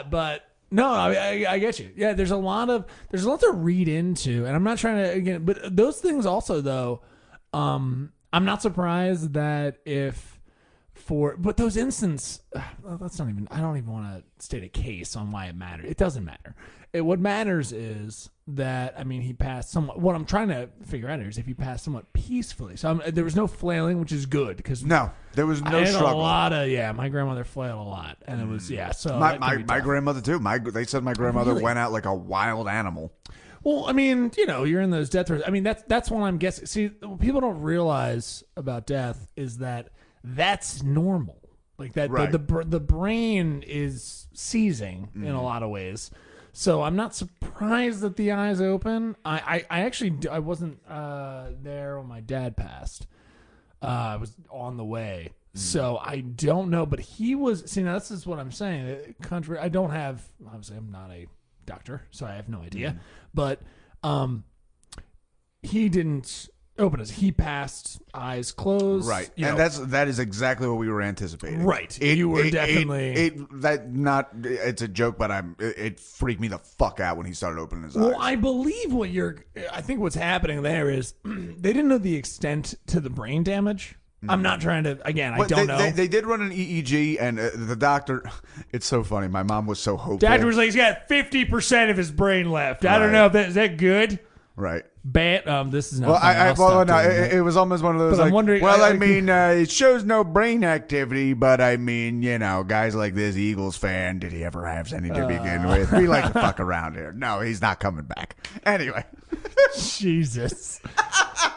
But no, I get you. Yeah, there's a lot to read into, and I'm not trying to again, but those things also though, I'm not surprised that but those instances, that's not even. I don't even want to state a case on why it matters. It doesn't matter. What matters is that he passed somewhat. What I'm trying to figure out here is if he passed somewhat peacefully. So there was no flailing, which is good because there was no struggle. A lot of my grandmother flailed a lot, and it was So my grandmother too. They said my grandmother went out like a wild animal. Well, I mean, you're in those death throes. I mean, that's what I'm guessing. See, what people don't realize about death is that that's normal. Like that, right. the brain is seizing in a lot of ways. So I'm not surprised that the eyes open. I actually wasn't there when my dad passed. I was on the way, so I don't know. But he was. See, now this is what I'm saying. Country. I don't have. Obviously, I'm not a doctor, so I have no idea. But he didn't open his. He passed eyes closed. Right. And that is exactly what we were anticipating. Right. You were definitely it's a joke, but it freaked me the fuck out when he started opening his eyes. Well, I believe I think what's happening there is they didn't know the extent to the brain damage. I'm not trying to, again, I don't know. They did run an EEG, and the doctor, it's so funny. My mom was so hopeful. Doctor was like, he's got 50% of his brain left. I don't know if is that good? Right. Bad. This is not. Well, it was almost one of those. But I'm wondering. It shows no brain activity, but guys like this Eagles fan, did he ever have any to begin with? We like to fuck around here. No, he's not coming back. Anyway, Jesus.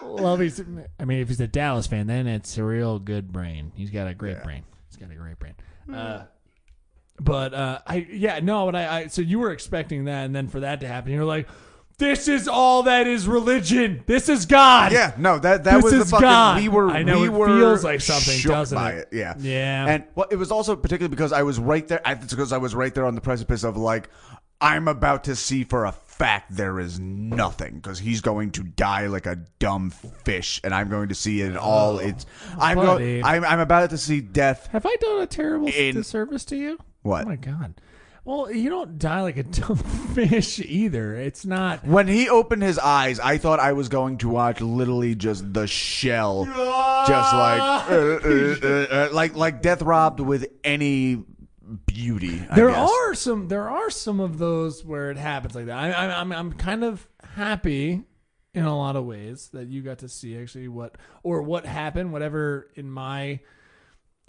Well, if he's a Dallas fan, then it's a real good brain. He's got a great brain. So you were expecting that, and then for that to happen, you're like, this is all that is religion. This is God. Yeah, no, that was the fucking God. we were feels like something, shook doesn't by it? Yeah. Yeah. And it was also particularly because I was right there. It's because I was right there on the precipice of I'm about to see for a fact there is nothing because he's going to die like a dumb fish, and I'm going to see it all. I'm about to see death. Have I done a terrible disservice to you? What? Oh my God. Well, you don't die like a dumb fish either. It's not. When he opened his eyes, I thought I was going to watch literally just the shell, just like death robbed with any beauty. There are some of those where it happens like that. I'm kind of happy in a lot of ways that you got to see actually what happened, whatever in my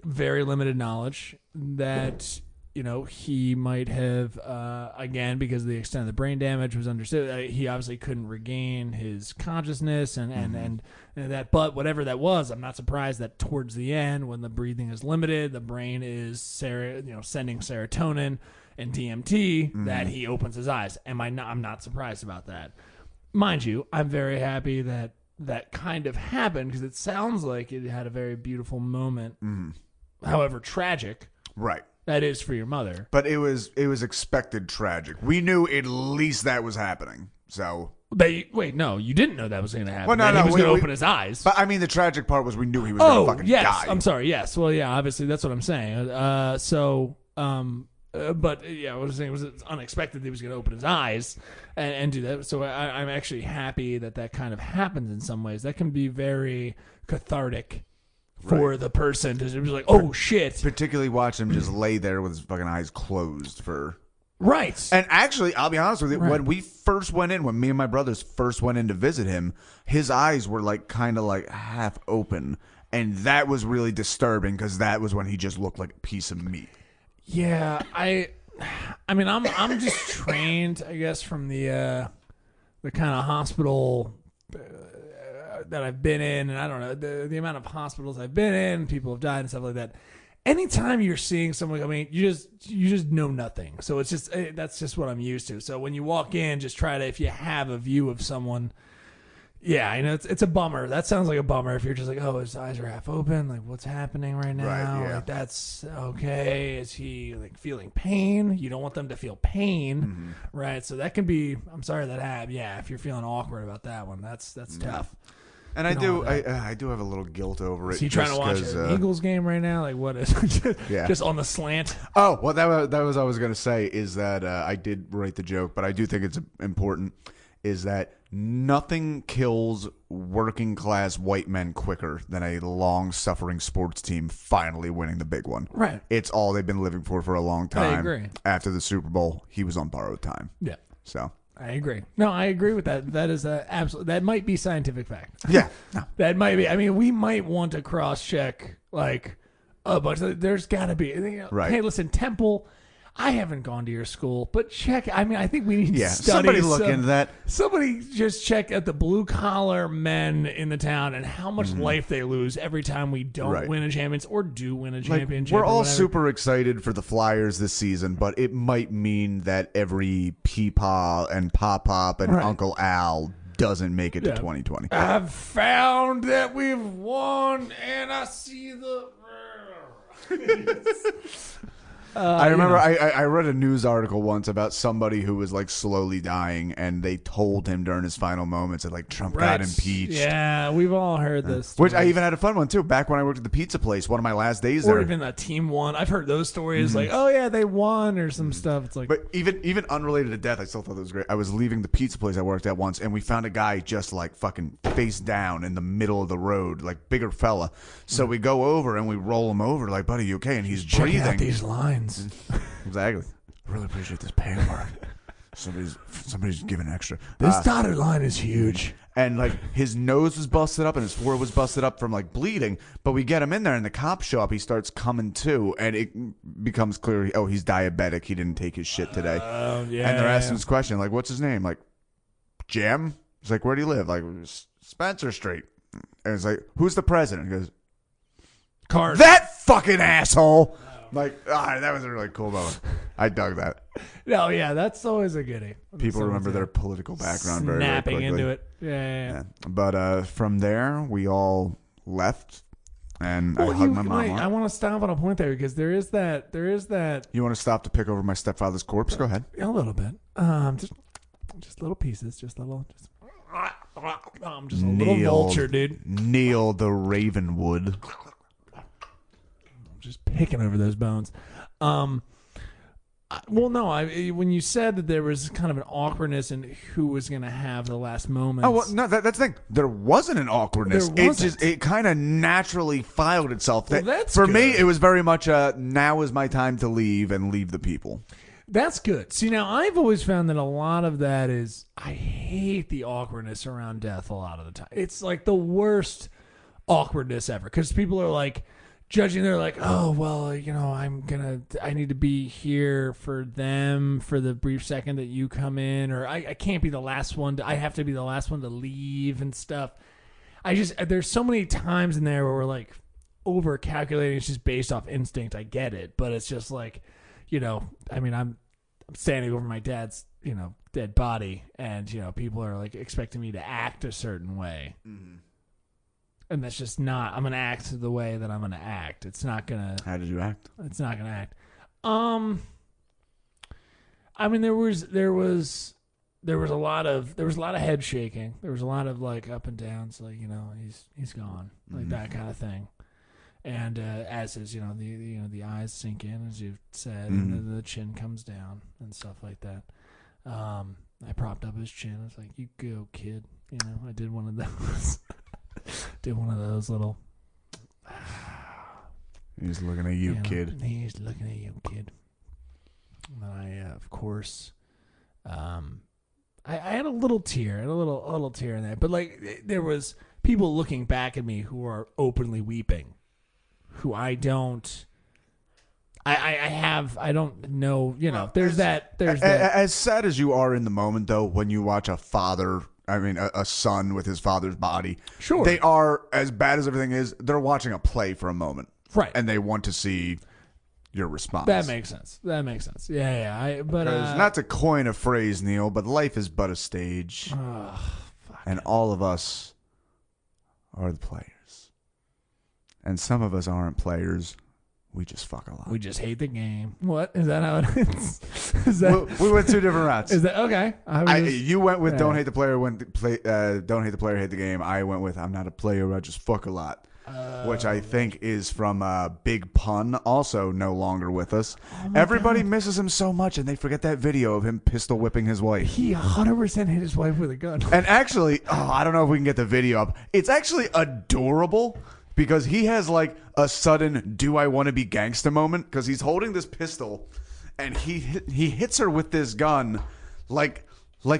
very limited knowledge that. He might have, again, because of the extent of the brain damage was understood, he obviously couldn't regain his consciousness and that. But whatever that was, I'm not surprised that towards the end, when the breathing is limited, the brain is sending serotonin and DMT, that he opens his eyes. I'm not surprised about that. Mind you, I'm very happy that kind of happened because it sounds like it had a very beautiful moment, however tragic. Right. That is for your mother. But it was expected tragic. We knew at least that was happening. So wait, no, you didn't know that was going to happen. Well, no, he was going to open his eyes. But the tragic part was we knew he was going to fucking die. I'm sorry. Yes. Well, yeah, obviously that's what I'm saying. But yeah, what I was saying was it's unexpected that he was going to open his eyes and do that. So I'm actually happy that kind of happens in some ways. That can be very cathartic for the person to be like, oh shit. Particularly watch him just lay there with his fucking eyes closed for. Right. And actually, I'll be honest with you, when we first went in, when me and my brothers first went in to visit him, his eyes were like kind of like half open. And that was really disturbing because that was when he just looked like a piece of meat. Yeah, I mean, I'm just trained, I guess, from the kind of hospital that I've been in, and I don't know the amount of hospitals I've been in, people have died and stuff like that. Anytime you're seeing someone, I mean, you just know nothing. So it's just that's just what I'm used to. So when you walk in, just try to, if you have a view of someone. Yeah, I know it's a bummer. That sounds like a bummer if you're just like, oh, his eyes are half open. Like, what's happening right now? Right, yeah. Like, that's okay. Is he like feeling pain? You don't want them to feel pain, right? So that can be. I'm sorry that happened. Yeah, if you're feeling awkward about that one, that's tough. And I do have a little guilt over it. Is he trying to watch an Eagles game right now? Like, what is just on the slant? Oh, well, that was I was going to say is that I did write the joke, but I do think it's important. Is that nothing kills working class white men quicker than a long suffering sports team finally winning the big one. Right. It's all they've been living for a long time. I agree. After the Super Bowl, he was on borrowed time. Yeah. So I agree. No, I agree with that. That is absolute. That might be scientific fact. Yeah. No. That might be. I mean, we might want to cross check like a bunch. There's got to be. Right. Hey, listen, Temple. I haven't gone to your school, but check. I mean, I think we need to study. Somebody look into that. Somebody just check at the blue collar men in the town and how much life they lose every time we don't win a championship or do win a championship. We're all super excited for the Flyers this season, but it might mean that every Peepaw and Pop and Uncle Al doesn't make it to 2020. I've found that we've won, and I see the. I remember I read a news article once about somebody who was like slowly dying, and they told him during his final moments that like Trump got impeached. Yeah, we've all heard this. Which I even had a fun one too. Back when I worked at the pizza place, one of my last days there. Or even a team won. I've heard those stories like, oh yeah, they won or some stuff. It's like, but even unrelated to death, I still thought that was great. I was leaving the pizza place I worked at once, and we found a guy just like fucking face down in the middle of the road, like bigger fella. So we go over and we roll him over, like, buddy, you okay? And he's breathing. Check out these lines. Exactly. I really appreciate this paperwork. Somebody's giving extra. This dotted line is huge. And like his nose was busted up and his forehead was busted up from like bleeding. But we get him in there and the cops show up. He starts coming to, and it becomes clear. Oh, he's diabetic. He didn't take his shit today. Yeah. And they're asking this question like, "What's his name?" Like, Jim. He's like, "Where do you live?" Like, Spencer Street. And it's like, "Who's the president?" He goes, Card. "That fucking asshole." Like, that was a really cool moment. I dug that. No, yeah, that's always a goodie. People remember their political background very, very quickly. Snapping into it. Yeah. But from there, we all left, and I hugged my mom. I want to stop on a point there because there is that. You want to stop to pick over my stepfather's corpse? Go ahead. A little bit. Just little pieces. Just a little vulture, dude. Neil the Ravenwood. Just picking over those bones. Well, no. When you said that there was kind of an awkwardness in who was going to have the last moments. Oh well, no, that's the thing. There wasn't an awkwardness. There wasn't. It kind of naturally filed itself. Well, that's for good. me. It was very much now is my time to leave and leave the people. That's good. See, now I've always found that a lot of that is I hate the awkwardness around death. A lot of the time, it's like the worst awkwardness ever because people are like. Judging, they're like, oh, well, I need to be here for them for the brief second that you come in, or I can't be the last one. I have to be the last one to leave and stuff. There's so many times in there where we're like over calculating. It's just based off instinct. I get it. But it's just like, I'm standing over my dad's, dead body and, people are like expecting me to act a certain way. Mm-hmm. And that's just not. I'm gonna act the way that I'm gonna act. It's not gonna. How did you act? It's not gonna act. I mean, there was a lot of head shaking. There was a lot of like up and downs, like he's gone, like that kind of thing. And as is the eyes sink in, as you said, and the chin comes down and stuff like that. I propped up his chin. I was like, "You go, kid." I did one of those. Did one of those little. He's looking at you, kid. He's looking at you, kid. And I, of course, I had a little tear, a little tear in that. But like, there was people looking back at me who are openly weeping, who I don't. I don't know, there's that. As sad as you are in the moment, though, when you watch a son with his father's body, sure, they are, as bad as everything is, they're watching a play for a moment. Right. And they want to see your response. That makes sense. Yeah. But not to coin a phrase, Neil, but life is but a stage. And all of us are the players. And some of us aren't players. We just fuck a lot. We just hate the game. What? Is that how it is? We went two different routes. Is that okay? You went with don't hate the player, don't hate the player, hate the game. I went with I'm not a player, I just fuck a lot. Which I think is from Big Pun, also no longer with us. Everybody misses him so much, and they forget that video of him pistol whipping his wife. He 100% hit his wife with a gun. And actually, I don't know if we can get the video up. It's actually adorable. Because he has like a sudden "do I want to be gangsta" moment because he's holding this pistol and he hits her with this gun like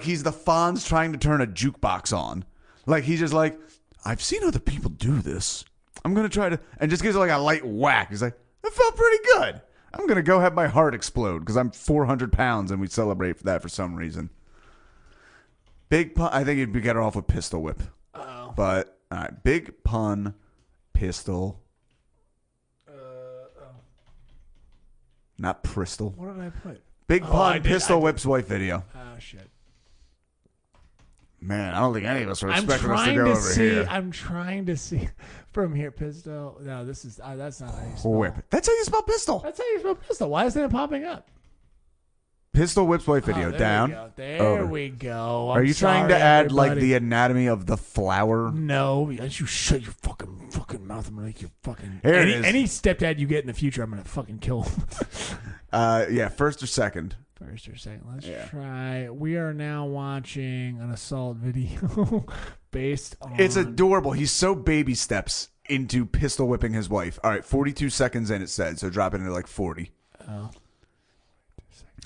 he's the Fonz trying to turn a jukebox on. Like he's just like, I've seen other people do this. I'm gonna try to, and just gives her like a light whack. He's like, that felt pretty good. I'm gonna go have my heart explode because I'm 400 pounds and we celebrate for that for some reason. Big Pun. I think he'd be better off with pistol whip. Oh. But all right, Big Pun. Pistol. Not Bristol. What did I put? Big Pun pistol whips wife video. Oh, shit. Man, I don't think any of us are expecting us to go over here. I'm trying to see from here. Pistol. No, this is that's not how you spell whip. That's how you spell pistol. That's how you spell pistol. Why isn't it popping up? Pistol whips wife video. Down. There we go. Are you trying to add like the anatomy of the flower? No. You shut your fucking mouth. I'm gonna make you fucking. Here it is. Any stepdad you get in the future, I'm gonna fucking kill him. Yeah, first or second. First or second. Let's try. We are now watching an assault video based on. It's adorable. He's so baby steps into pistol whipping his wife. All right, 42 seconds in it said, so drop it into like 40. Oh.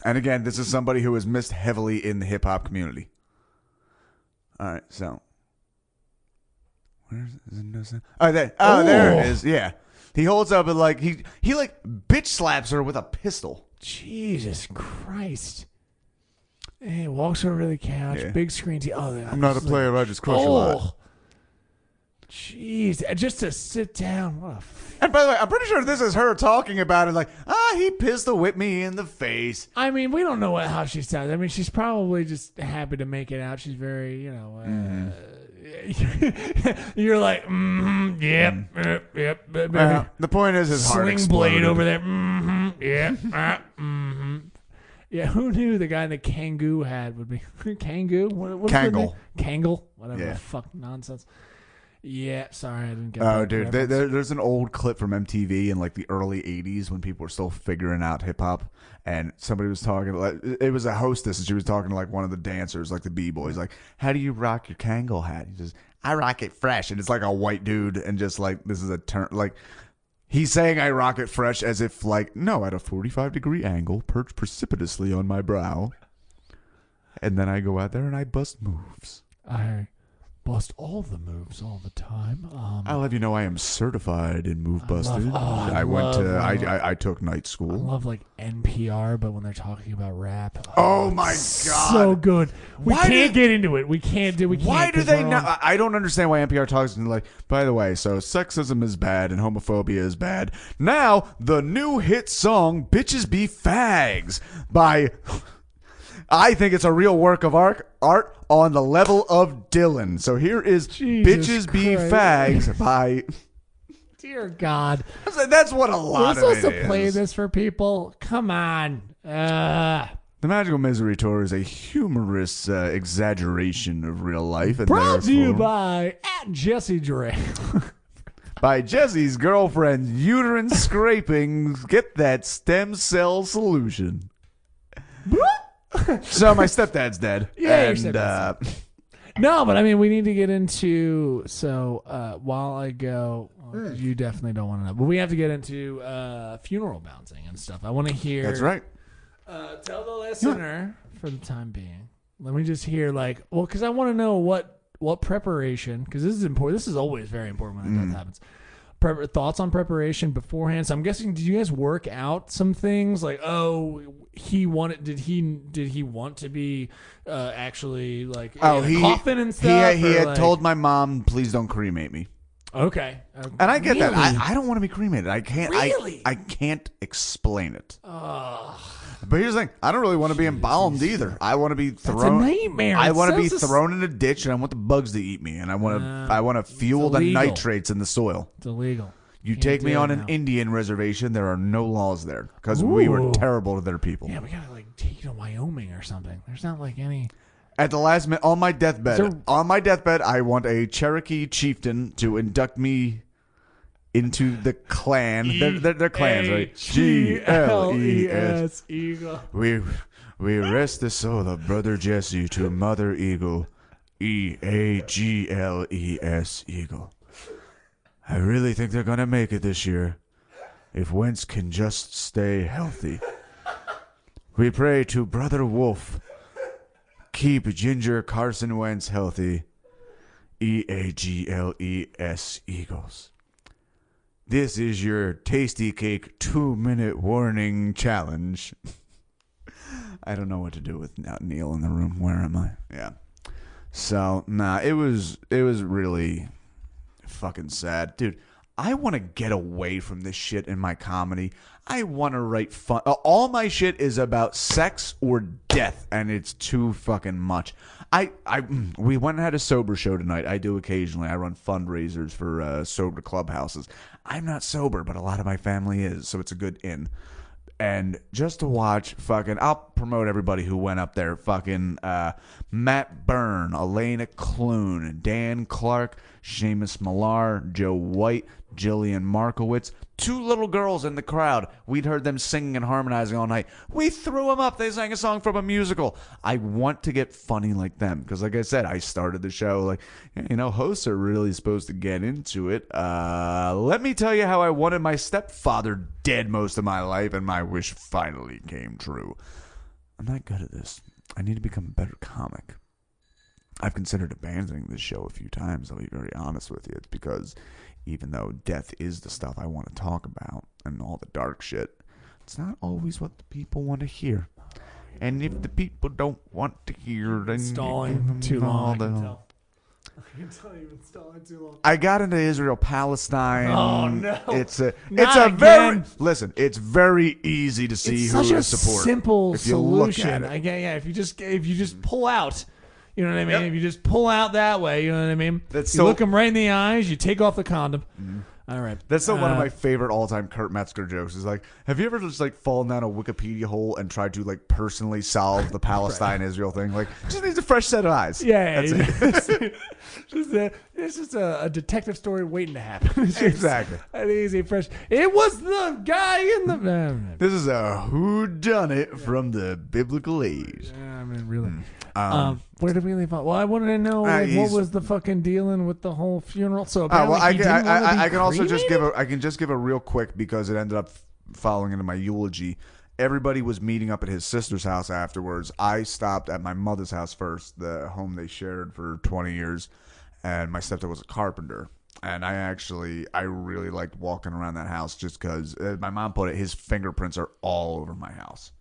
And again, this is somebody who has missed heavily in the hip hop community. All right, so where is it? There it is. Yeah, he holds up and like he like bitch slaps her with a pistol. Jesus Christ! And he walks over to the couch, big screen TV. I'm not a player. I just crush a lot. Jeez, just to sit down. What a. And by the way, I'm pretty sure this is her talking about it like, he pistol whipped me in the face. I mean, we don't know how she sounds. I mean, she's probably just happy to make it out. She's very, you're like, yep. The point is his heart exploded. Sling blade over there. Yeah, who knew the guy in the Kangoo hat would be Kangoo? What's Kangle. Kangle? Whatever the fuck nonsense. Yeah, sorry, I didn't get that. Oh, dude, there's an old clip from MTV in like the early 80s when people were still figuring out hip-hop, and somebody was talking, like, it was a hostess, and she was talking to like one of the dancers, like the B-boys, like, how do you rock your Kangol hat? He says, I rock it fresh, and it's like a white dude, and just like, this is a turn, like, he's saying I rock it fresh as if like, no, at a 45-degree angle, perched precipitously on my brow, and then I go out there and I bust moves. I bust all the moves all the time. I'll have you know I am certified in move busted. I took night school. I love like NPR, but when they're talking about rap, oh my god, so good. We can't get into it. We can't. Why do they not? I don't understand why NPR talks to like. By the way, so sexism is bad and homophobia is bad. Now the new hit song "Bitches Be Fags" by. I think it's a real work of art on the level of Dylan. So here is Bitches Be Fags by... Dear God. That's what a lot of it is. We're supposed to play this for people? Come on. The Magical Misery Tour is a humorous exaggeration of real life. And brought to you by Jesse Dre. By Jesse's girlfriend's uterine scraping. Get that stem cell solution. So my stepdad's dead. Yeah, and, your stepdad's dead. No, but I mean, we need to get into. So while I go, you definitely don't want to know, but we have to get into funeral bouncing and stuff. I want to hear. That's right. Tell the listener for the time being. Let me just hear because I want to know what preparation, because this is important. This is always very important when a death happens. Thoughts on preparation beforehand. So I'm guessing, did you guys work out some things did he want to be actually in a coffin and stuff? He had told my mom, please don't cremate me. Okay. And I get that. I don't want to be cremated. I can't. Really? I can't explain it. But here's the thing: I don't really want to be embalmed either. I want to be thrown. That's a nightmare. I want to be thrown in a ditch, and I want the bugs to eat me, and I want to fuel the nitrates in the soil. It's illegal. You take me on an Indian reservation, there are no laws there because we were terrible to their people. Yeah, we gotta take you to Wyoming or something. There's not any. At the last minute, on my deathbed, I want a Cherokee chieftain to induct me into the clan. They're clans, right? GLES. Eagle. We rest the soul of Brother Jesse to Mother Eagle. EAGLES Eagle. I really think they're gonna make it this year, if Wentz can just stay healthy. We pray to Brother Wolf. Keep Ginger Carson Wentz healthy. EAGLES Eagles. This is your Tasty Cake 2-minute warning challenge. I don't know what to do with Neil in the room. Where am I? Yeah. So, it was really fucking sad. Dude, I want to get away from this shit in my comedy. I want to write fun. All my shit is about sex or death, and it's too fucking much. We went and had a sober show tonight. I do occasionally. I run fundraisers for sober clubhouses. I'm not sober, but a lot of my family is, so it's a good in. And just to watch I'll promote everybody who went up there. Matt Byrne, Elena Clune, Dan Clark, Seamus Millar, Joe White, Jillian Markowitz. 2 little girls in the crowd. We'd heard them singing and harmonizing all night. We threw them up. They sang a song from a musical. I want to get funny like them because, like I said, I started the show hosts are really supposed to get into it. Let me tell you how I wanted my stepfather dead most of my life, and my wish finally came true. I'm not good at this. I need to become a better comic. I've considered abandoning this show a few times. I'll be very honest with you. It's because even though death is the stuff I want to talk about and all the dark shit, it's not always what the people want to hear. And if the people don't want to hear, then stalling too long. I can tell you've been stalling too long. I got into Israel-Palestine. Oh no! It's very easy to see who to support. It's such a simple solution. Look at it. If you just pull out. You know what I mean? Yep. If you just pull out that way, you know what I mean? Look them right in the eyes, you take off the condom. Mm-hmm. All right. That's still one of my favorite all-time Kurt Metzger jokes. Is have you ever just fallen down a Wikipedia hole and tried to personally solve the Palestine-Israel thing? Just needs a fresh set of eyes. Yeah. It's just a detective story waiting to happen. Exactly. An easy, fresh. It was the guy in the... This is a whodunit from the biblical age. Yeah, I mean, really. Where did we leave off? Well, I wanted to know what was the fucking dealing with the whole funeral. So I can just give a real quick because it ended up falling into my eulogy. Everybody was meeting up at his sister's house afterwards. I stopped at my mother's house first, the home they shared for 20 years, and my stepdad was a carpenter. And I really liked walking around that house just because, my mom put it, his fingerprints are all over my house.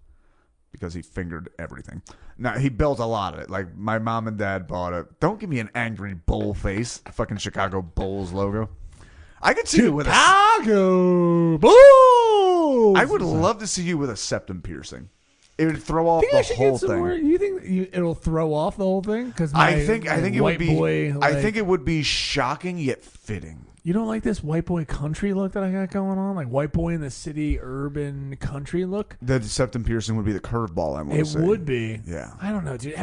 Because he fingered everything. Now, he built a lot of it. My mom and dad bought it. Don't give me an angry bull face. Fucking Chicago Bulls logo. I could see you with Chicago Bulls! I would love to see you with a septum piercing. It would throw off the whole thing. You think it'll throw off the whole thing? Because I think it would be. I think it would be shocking yet fitting. You don't like this white boy country look that I got going on? White boy in the city, urban country look? The septum piercing would be the curveball, I want to say. It would be. Yeah. I don't know, dude.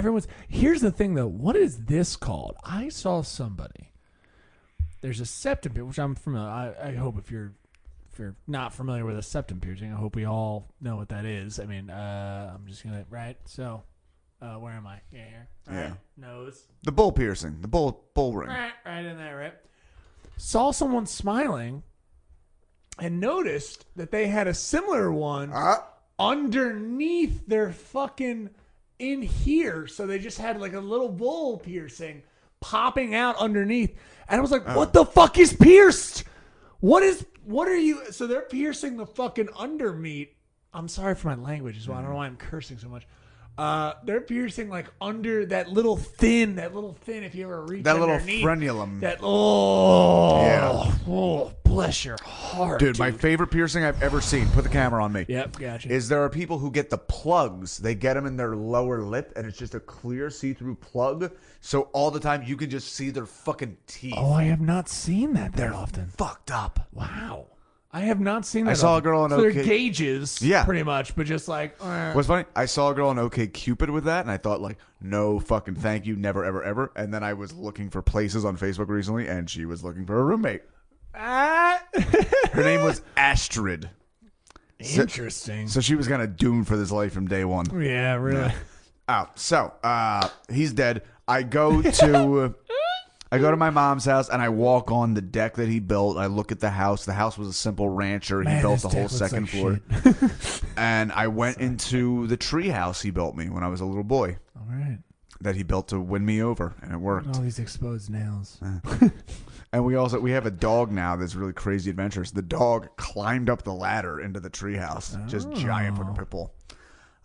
Here's the thing, though. What is this called? I saw somebody. There's a septum piercing, which I'm familiar. I hope if you're not familiar with a septum piercing, I hope we all know what that is. I mean, I'm just going to, right? So, Where am I? Yeah, here. Yeah. Right. Nose. The bull piercing. The bull ring. Right in there, right? Saw someone smiling and noticed that they had a similar one underneath their fucking in here. So they just had like a little bull piercing popping out underneath. And I was like, what the fuck is pierced? What are you? So they're piercing the fucking undermeat. I'm sorry for my language as well. I don't know why I'm cursing so much. They're piercing like under that little thin. If you ever reach that little underneath, frenulum. Bless your heart, dude. My favorite piercing I've ever seen. Put the camera on me. Yep, gotcha. Is there are people who get the plugs. They get them in their lower lip, and it's just a clear see-through plug. So all the time you can just see their fucking teeth. Oh, I have not seen that often. Fucked up. Wow. I have not seen that. I saw a girl on so OK. they're gauges, Yeah, pretty much, but just like. What's funny? I saw a girl on OK Cupid with that, and I thought like, no fucking thank you, never ever ever. And then I was looking for places on Facebook recently, and she was looking for a roommate. Her name was Astrid. Interesting. So she was kind of doomed for this life from day one. Yeah, really. So he's dead. I go to my mom's house and I walk on the deck that he built. I look at the house. The house was a simple rancher. He built the whole second floor. And I went into the tree house he built me when I was a little boy. All right. That he built to win me over, and it worked. All these exposed nails. And we have a dog now that's really crazy adventurous. The dog climbed up the ladder into the tree house. Just giant fucking pit bull.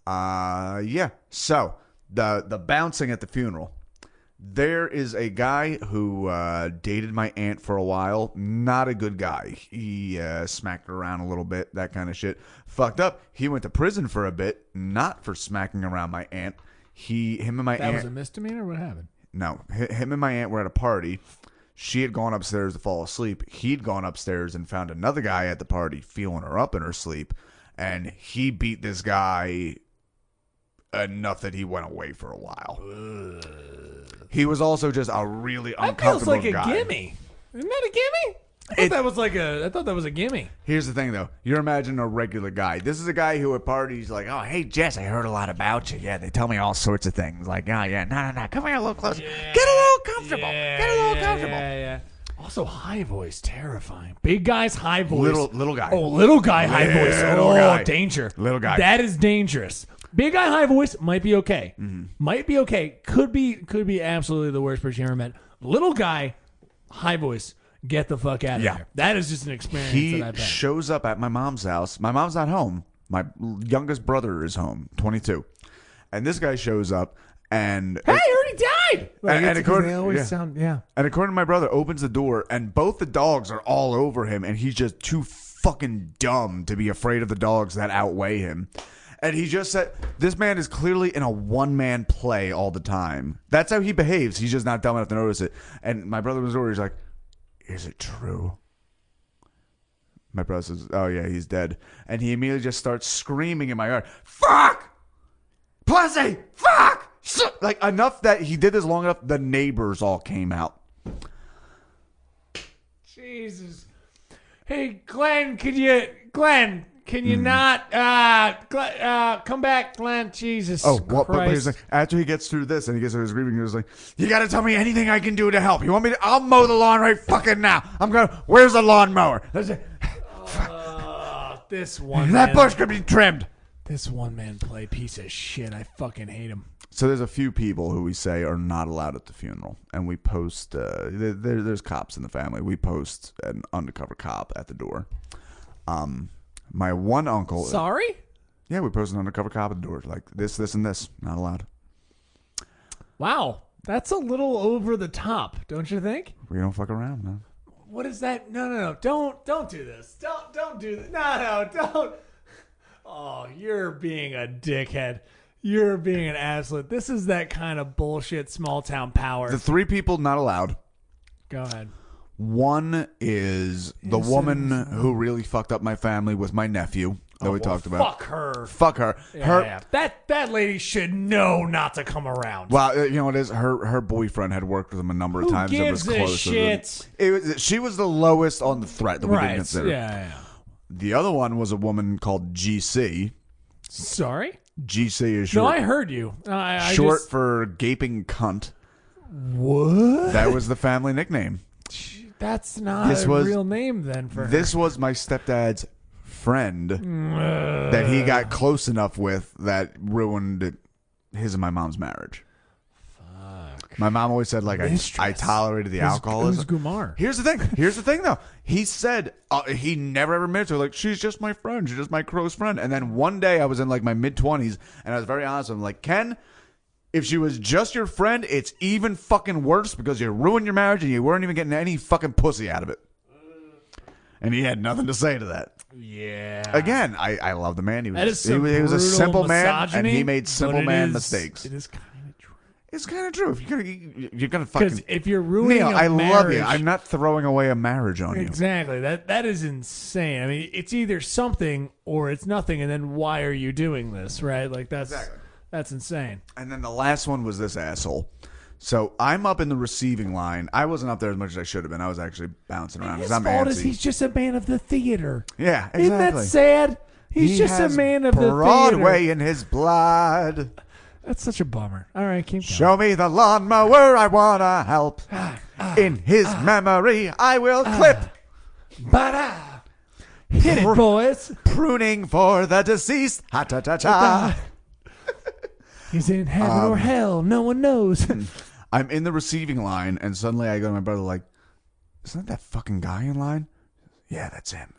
Yeah. So the bouncing at the funeral. There is a guy who dated my aunt for a while. Not a good guy. He smacked her around a little bit, that kind of shit. Fucked up. He went to prison for a bit, not for smacking around my aunt. Him and my aunt. That was a misdemeanor? What happened? No. Him and my aunt were at a party. She had gone upstairs to fall asleep. He'd gone upstairs and found another guy at the party feeling her up in her sleep. And he beat this guy enough that he went away for a while. He was also just a really uncomfortable guy. That feels like a gimme. Isn't that a gimme? I thought that was a gimme. Here's the thing, though. You're imagining a regular guy. This is a guy who at parties like, oh, hey, Jess, I heard a lot about you. Yeah, they tell me all sorts of things. Like, oh, yeah, no, come here a little closer. Yeah. Get a little comfortable. Get a little comfortable. Yeah. Also, high voice, terrifying. Big guys, high voice. Little guy. Oh, little guy, high voice. Little guy. Danger. Little guy. That is dangerous. Big guy, high voice might be okay. Might be okay. Could be absolutely the worst person you ever met. Little guy, high voice. Get the fuck out of there. That is just an experience that I've had. He shows up at my mom's house. My mom's not home. My youngest brother is home, 22. And this guy shows up and... Hey, he already died! And according, they always sound... Yeah. And according to my brother, opens the door and both the dogs are all over him and he's just too fucking dumb to be afraid of the dogs that outweigh him. And he just said, this man is clearly in a one-man play all the time. That's how he behaves. He's just not dumb enough to notice it. And my brother was over, he's like, is it true? My brother says, oh, yeah, he's dead. And he immediately just starts screaming in my yard, fuck! Pussy! Fuck! Shit! Like, enough that he did this long enough, the neighbors all came out. Jesus. Hey, Glenn, can you not come back, Glenn? Jesus Christ. But after he gets through this and he gets to his grieving, he was like, you got to tell me anything I can do to help. You want me to? I'll mow the lawn right fucking now. Where's the lawnmower? This one that bush could be trimmed. This one-man play piece of shit. I fucking hate him. So there's a few people who we say are not allowed at the funeral. And we post, there's cops in the family. We post an undercover cop at the door. My one uncle. Sorry? Yeah, we posted an undercover cop at the door. Like this, and this. Not allowed. Wow. That's a little over the top, don't you think? We don't fuck around, man. What is that? No. Don't do this. Don't do this. No, don't. Oh, you're being a dickhead. You're being an absolute. This is that kind of bullshit small town power. The 3 people not allowed. Go ahead. One is the woman who really fucked up my family with my nephew that we talked about. Fuck her. Yeah. That lady should know not to come around. Well, you know what it is? Her boyfriend had worked with him a number of times. Who gives a shit? She was the lowest on the threat that we didn't consider. Yeah. The other one was a woman called GC. Sorry? GC is No, short. I heard you. Short for gaping cunt. What? That was the family nickname. That's not a real name then for her. This was my stepdad's friend that he got close enough with that ruined his and my mom's marriage. Fuck. My mom always said, like, I tolerated the alcoholism. Who's Gumar? Here's the thing, though. He said he never ever admitted to her, like, she's just my friend. She's just my close friend. And then one day I was in, like, my mid-20s, and I was very honest with him, like, Ken, if she was just your friend, it's even fucking worse because you ruined your marriage and you weren't even getting any fucking pussy out of it. And he had nothing to say to that. Yeah. Again, I love the man. He was a simple man, misogyny, and he made simple man mistakes. It is kind of true. It's kind of true. If you're gonna fucking, because if you're ruining Neil, I marriage, love you. I'm not throwing away a marriage on you. Exactly. That is insane. I mean, it's either something or it's nothing, and then why are you doing this? Right? Like that's insane. And then the last one was this asshole. So I'm up in the receiving line. I wasn't up there as much as I should have been. I was actually bouncing around because I'm fault antsy. is he's just a man of the theater. Yeah, exactly. Isn't that sad? He's just a man of the theater. Broadway in his blood. That's such a bummer. All right, keep going. Show me the lawnmower. I wanna help. In his memory, I will clip. Hit it, boys. Pruning for the deceased. Ha ta ta ta. He's in heaven or hell. No one knows. I'm in the receiving line, and suddenly I go to my brother like, isn't that fucking guy in line? Yeah, that's him.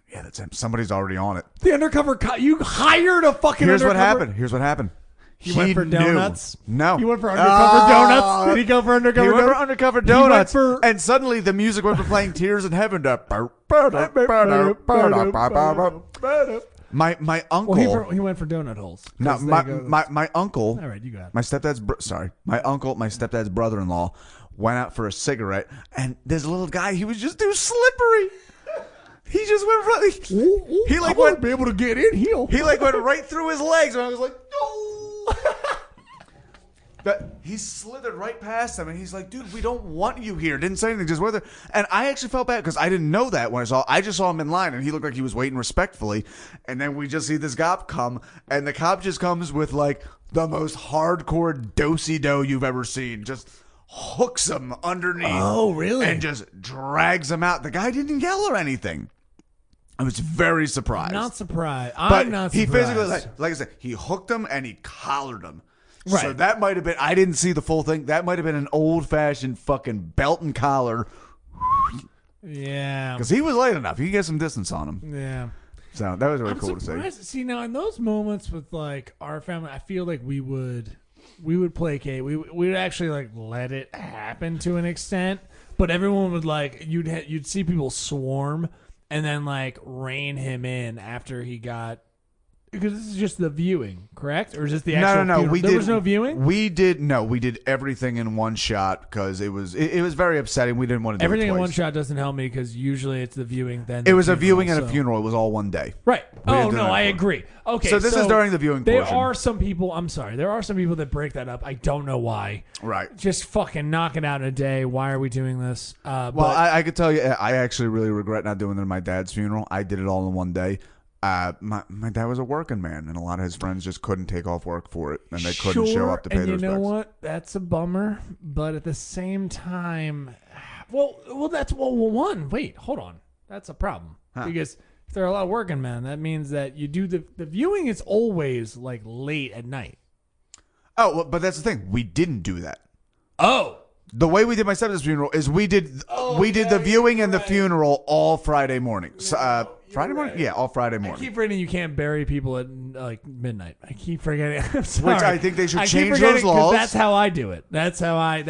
Somebody's already on it. The undercover you hired a fucking Here's undercover. Here's what happened. He went for donuts? No. You went for undercover donuts? Did he go for undercover donuts? He went for undercover donuts. And suddenly the music went from playing Tears in Heaven to... My uncle... Well, he went for donut holes. No, my uncle... All right, you got it. My stepdad's brother-in-law went out for a cigarette, and this little guy, he was just too slippery. He just went right... He like went... be able to get in here. He like went right through his legs, and I was like, no! But he slithered right past him, and he's like, dude, we don't want you here. Didn't say anything, just went there. And I actually felt bad because I didn't know that when I just saw him in line, and he looked like he was waiting respectfully. And then we just see this cop come, and the cop just comes with like the most hardcore do-si-do you've ever seen. Just hooks him underneath. Oh, really? And just drags him out. The guy didn't yell or anything. I was very surprised. I'm not surprised. He physically, like I said, he hooked him and he collared him. Right. So that might have been, I didn't see the full thing. That might have been an old-fashioned fucking belt and collar. Yeah. Because he was late enough. You could get some distance on him. Yeah. So that was really cool to see. See, now in those moments with like our family, I feel like we would placate. We would actually like let it happen to an extent, but everyone would like you'd see people swarm and then like rein him in after he got. Because this is just the viewing, correct? Or is this the actual No. funeral? There was no viewing? We did everything in one shot because it was very upsetting. We didn't want to do everything it twice. in one shot doesn't help me because usually it's the viewing then it was a viewing and so. A funeral. It was all one day. Right. Oh no, I agree. Okay, so this is during the viewing there portion. are some people, I'm sorry, there are some people that break that up. I don't know why. Right. Just fucking knock it out in a day. Why are we doing this? Well, I could tell you, I actually really regret not doing it at my dad's funeral. I did it all in one day. My dad was a working man, and a lot of his friends just couldn't take off work for it, and they couldn't show up to pay their respects. And you know what? That's a bummer. But at the same time, wait, hold on. That's a problem because if there are a lot of working men, that means that you do the viewing is always like late at night. Oh, well, but that's the thing. We didn't do that. Oh. The way we did my stepdad's funeral is we did the viewing and the funeral all Friday morning. Friday morning? Right. Yeah, all Friday morning. I keep forgetting you can't bury people at like midnight. I keep forgetting. I'm sorry. Which I think they should change those laws. That's how I do it. That's how I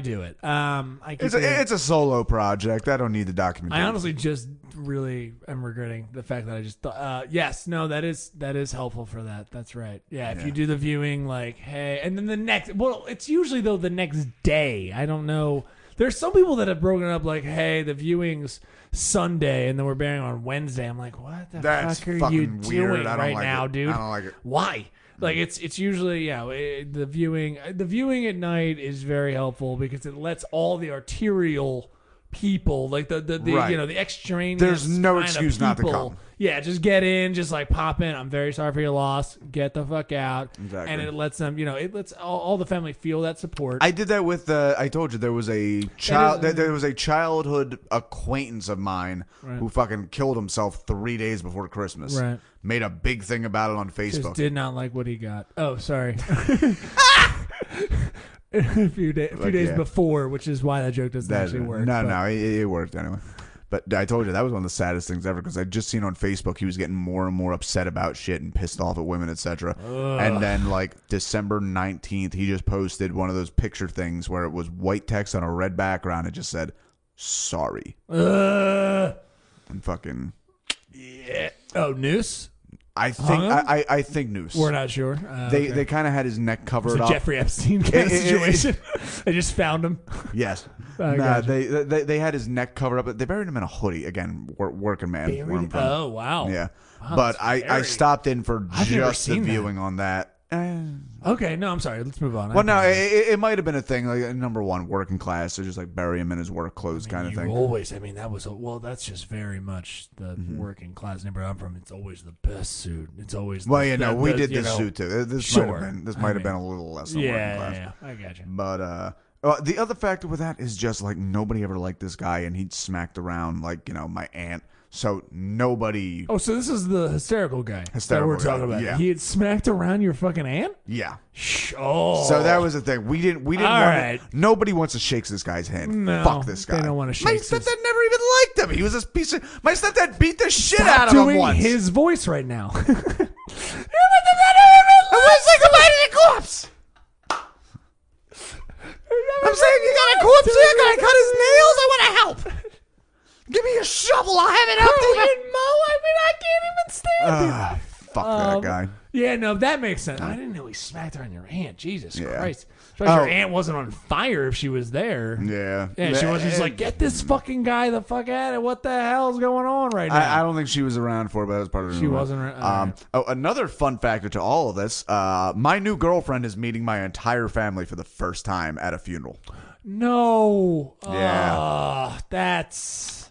do it. It's a solo project. I don't need the documentation. I honestly just really am regretting the fact that I just thought. Yes, no, that is helpful for that. That's right. Yeah, if you do the viewing, like, hey, and then the next. Well, it's usually though the next day. I don't know. There's some people that have broken up like, hey, the viewing's Sunday and then we're burying on Wednesday. I'm like, what the fuck are you doing right now, dude? I don't like it. Why? Like it's usually the viewing at night is very helpful because it lets all the arterial people, like the Right. the extraneous. There's no kind of excuse not to people. come. Yeah, just get in, just like pop in. I'm very sorry for your loss. Get the fuck out. Exactly. And it lets them, it lets all the family feel that support. I did that with. I told you there was a child. There was a childhood acquaintance of mine who fucking killed himself 3 days before Christmas. Right. Made a big thing about it on Facebook. Just did not like what he got. Oh, sorry. a few days before, which is why that joke doesn't actually work. No, it worked anyway. But I told you that was one of the saddest things ever because I'd just seen on Facebook he was getting more and more upset about shit and pissed off at women, etc. And then like December 19th, he just posted one of those picture things where it was white text on a red background. It just said, "Sorry." And fucking yeah. Oh, noose. I think I think noose. We're not sure. They kind of had his neck covered up. Jeffrey Epstein kind of situation. They just found him. Yes. Gotcha. They had his neck covered up. They buried him in a hoodie. Again, working man. Oh, wow. Yeah. Wow, but I stopped in for just the viewing that. on that. Okay, no, I'm sorry. Let's move on. Well, no, it might have been a thing. Like number one, working class, so just like bury him in his work clothes, kind of thing. That was that's just very much the working class neighborhood I'm from. It's always the best suit. It's always we did this suit too. This might have been a little less than working class. Yeah, I got you. But the other factor with that is just like nobody ever liked this guy, and he'd smacked around like my aunt. So nobody. Oh, so this is the hysterical guy that we're talking about. Yeah. He had smacked around your fucking aunt? Yeah. Oh. So that was the thing. We didn't want right. Nobody wants to shake this guy's hand. No, Fuck this guy. They don't want to shake My his... stepdad never even liked him. He was this piece of... My stepdad beat the shit out of him once. Doing his voice right now. I was like a mighty corpse. I'm saying you got a corpse here. I gotta cut his nails. I want to help. Give me a shovel. I'll have it out there. I can't even stand it. Fuck that guy. Yeah, no, that makes sense. I didn't know he smacked her on your aunt. Jesus Yeah. Christ. Your aunt wasn't on fire if she was there. Yeah. Yeah, she was just like, get this fucking guy the fuck out of it. What the hell's going on right now? I don't think she was around for it, but that was part of the She wasn't around. Another fun factor to all of this, my new girlfriend is meeting my entire family for the first time at a funeral. No. Yeah. That's...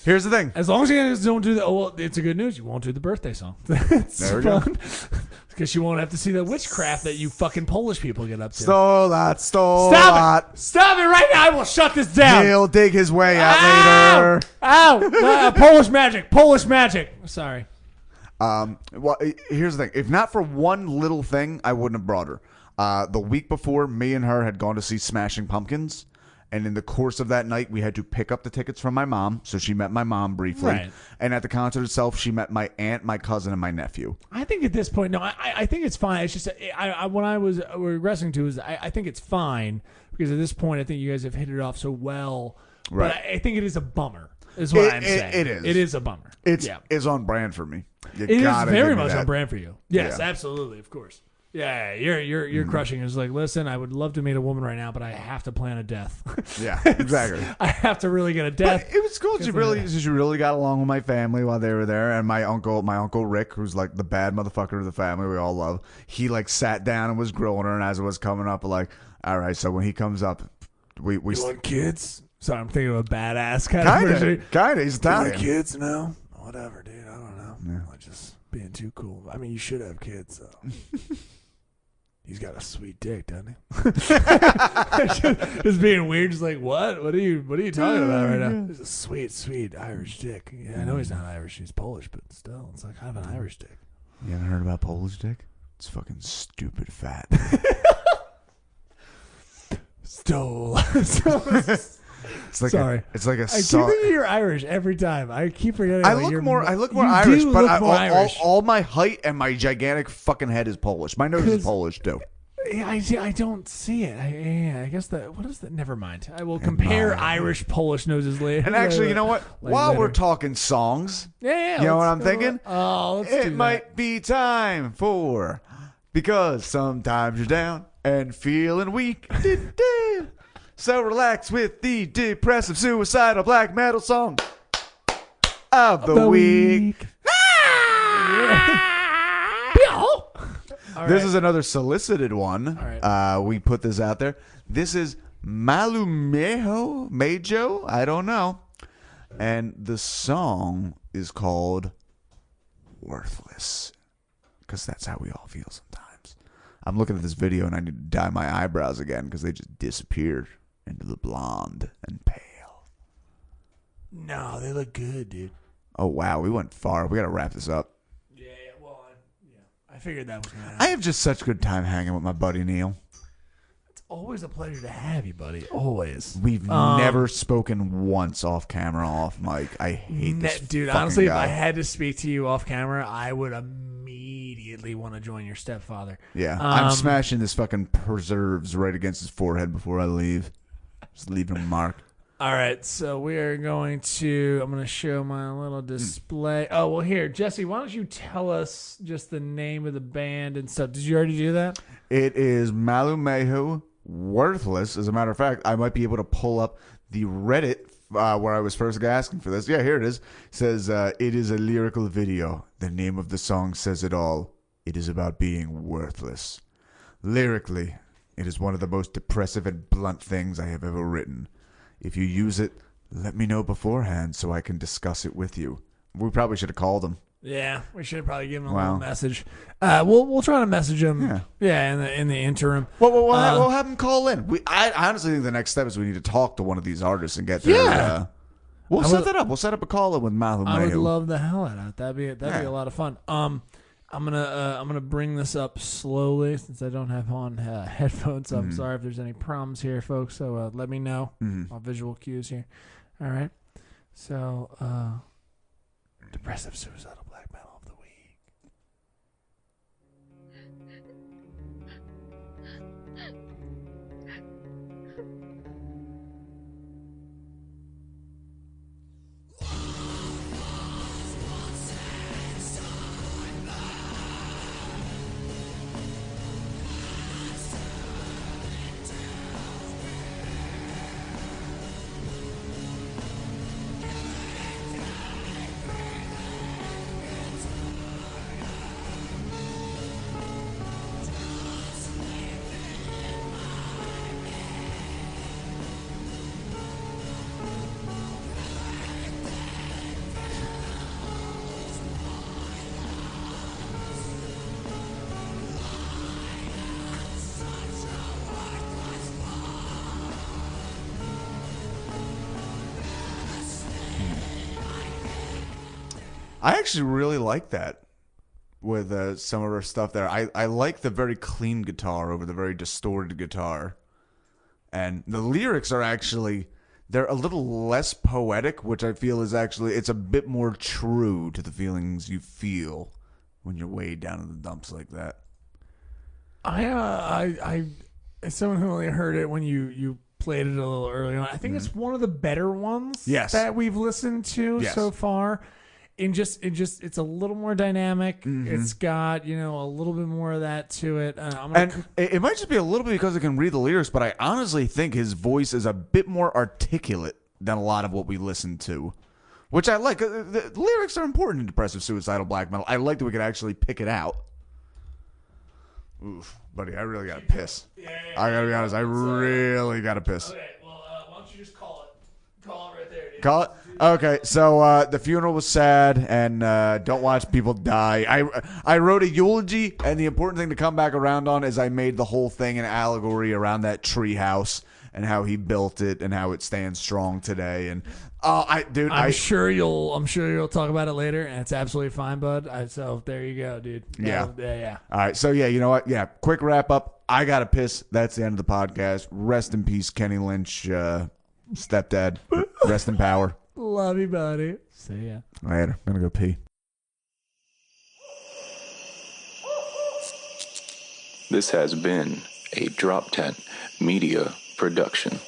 Here's the thing. As long as you guys don't do that, well, it's a good news. You won't do the birthday song. That's there we fun. go. Because you won't have to see the witchcraft that you fucking Polish people get up to. Stop it. Stop it right now. I will shut this down. He'll dig his way out later. Ow. Polish magic. Sorry. Well, here's the thing. If not for one little thing, I wouldn't have brought her. The week before, me and her had gone to see Smashing Pumpkins. And in the course of that night, we had to pick up the tickets from my mom. So she met my mom briefly. Right. And at the concert itself, she met my aunt, my cousin, and my nephew. I think at this point, no, I think it's fine. It's just, what I was regressing to is I think it's fine. Because at this point, I think you guys have hit it off so well. Right. But I think it is a bummer, is what I'm saying. It is. It is a bummer. It's on brand for me. It is very much on brand for you. Yes, Yeah. Absolutely, of course. Yeah, you're crushing. It's like, listen, I would love to meet a woman right now, but I have to plan a death. Yeah, exactly. I have to really get a death. But it was cool. She really got along with my family while they were there, and my uncle Rick, who's like the bad motherfucker of the family we all love. He like sat down and was grilling her, and as it was coming up, like, all right, so when he comes up, we you want kids? Sorry, I'm thinking of a badass kind of. Kinda. He's Italian. You want kids? No, whatever, dude. I don't know. Yeah. I'm just being too cool. I mean, you should have kids though. He's got a sweet dick, doesn't he? Just being weird, just like, what? What are you talking about right now? It's a sweet Irish dick. Yeah, I know he's not Irish, he's Polish, but still, it's like I have an Irish dick. You haven't heard about Polish dick? It's fucking stupid fat. It's like sorry. It's like a. I keep thinking you're Irish every time. I keep forgetting. I look more Irish, but all my height and my gigantic fucking head is Polish. My nose is Polish too. I don't see it. I guess that. What is that? Never mind. I will compare Irish Polish noses later. And actually, you know what? While we're talking songs, you know what I'm thinking? It might be time for because sometimes you're down and feeling weak. So relax with the depressive, suicidal black metal song of the week. This is another solicited one. All right. We put this out there. This is Majo? I don't know. And the song is called Worthless. Because that's how we all feel sometimes. I'm looking at this video and I need to dye my eyebrows again because they just disappeared into the blonde and pale. No, they look good, dude. Oh, wow. We went far. We got to wrap this up. Yeah, well, I figured that was going to happen. I have just such a good time hanging with my buddy Neil. It's always a pleasure to have you, buddy. Always. We've never spoken once off camera, off mic. I hate this dude, fucking honestly, guy. if I had to speak to you off camera, I would immediately want to join your stepfather. Yeah, I'm smashing this fucking preserves right against his forehead before I leave. Just leaving a mark. All right, so we are going to, I'm going to show my little display. Oh, well, here, Jesse, why don't you tell us just the name of the band and stuff? Did you already do that? It is Malumehu Worthless. As a matter of fact, I might be able to pull up the Reddit where I was first asking for this. Yeah, here it is. It says, it is a lyrical video. The name of the song says it all. It is about being worthless. Lyrically, it is one of the most depressive and blunt things I have ever written. If you use it, let me know beforehand so I can discuss it with you. We probably should have called him. Yeah, we should probably give him a little message. We'll try to message him. Yeah, in the interim. We'll have him call in. I honestly think the next step is we need to talk to one of these artists and get their. Yeah. We'll set that up. We'll set up a call in with Malu. I would love the hell out of it. That'd be a lot of fun. I'm gonna bring this up slowly since I don't have on headphones. I'm sorry if there's any problems here, folks. So let me know. All visual cues here. All right. So depressive suicidal black metal of the week. I actually really like that with some of her stuff there. I like the very clean guitar over the very distorted guitar. And the lyrics are actually, they're a little less poetic, which I feel is actually, it's a bit more true to the feelings you feel when you're way down in the dumps like that. I as someone who only heard it when you played it a little early on, I think it's one of the better ones that we've listened to so far. It's a little more dynamic. It's got, a little bit more of that to it. And it might just be a little bit because I can read the lyrics, but I honestly think his voice is a bit more articulate than a lot of what we listen to, which I like. The lyrics are important in depressive suicidal black metal. I like that we could actually pick it out. Oof, buddy, I really got to piss. I got to be honest, I really got to piss. Okay, well, why don't you just call it? Call it right there, dude. Call it? Okay, so the funeral was sad, and don't watch people die. I wrote a eulogy, and the important thing to come back around on is I made the whole thing an allegory around that tree house and how he built it and how it stands strong today. And I'm sure you'll talk about it later, and it's absolutely fine, bud. So there you go, dude. Yeah. All right, so you know what? Yeah, quick wrap up. I gotta piss. That's the end of the podcast. Rest in peace, Kenny Lynch, stepdad. Rest in power. Love you, buddy. See ya. Later. I'm gonna go pee. This has been a Drop Tent Media production.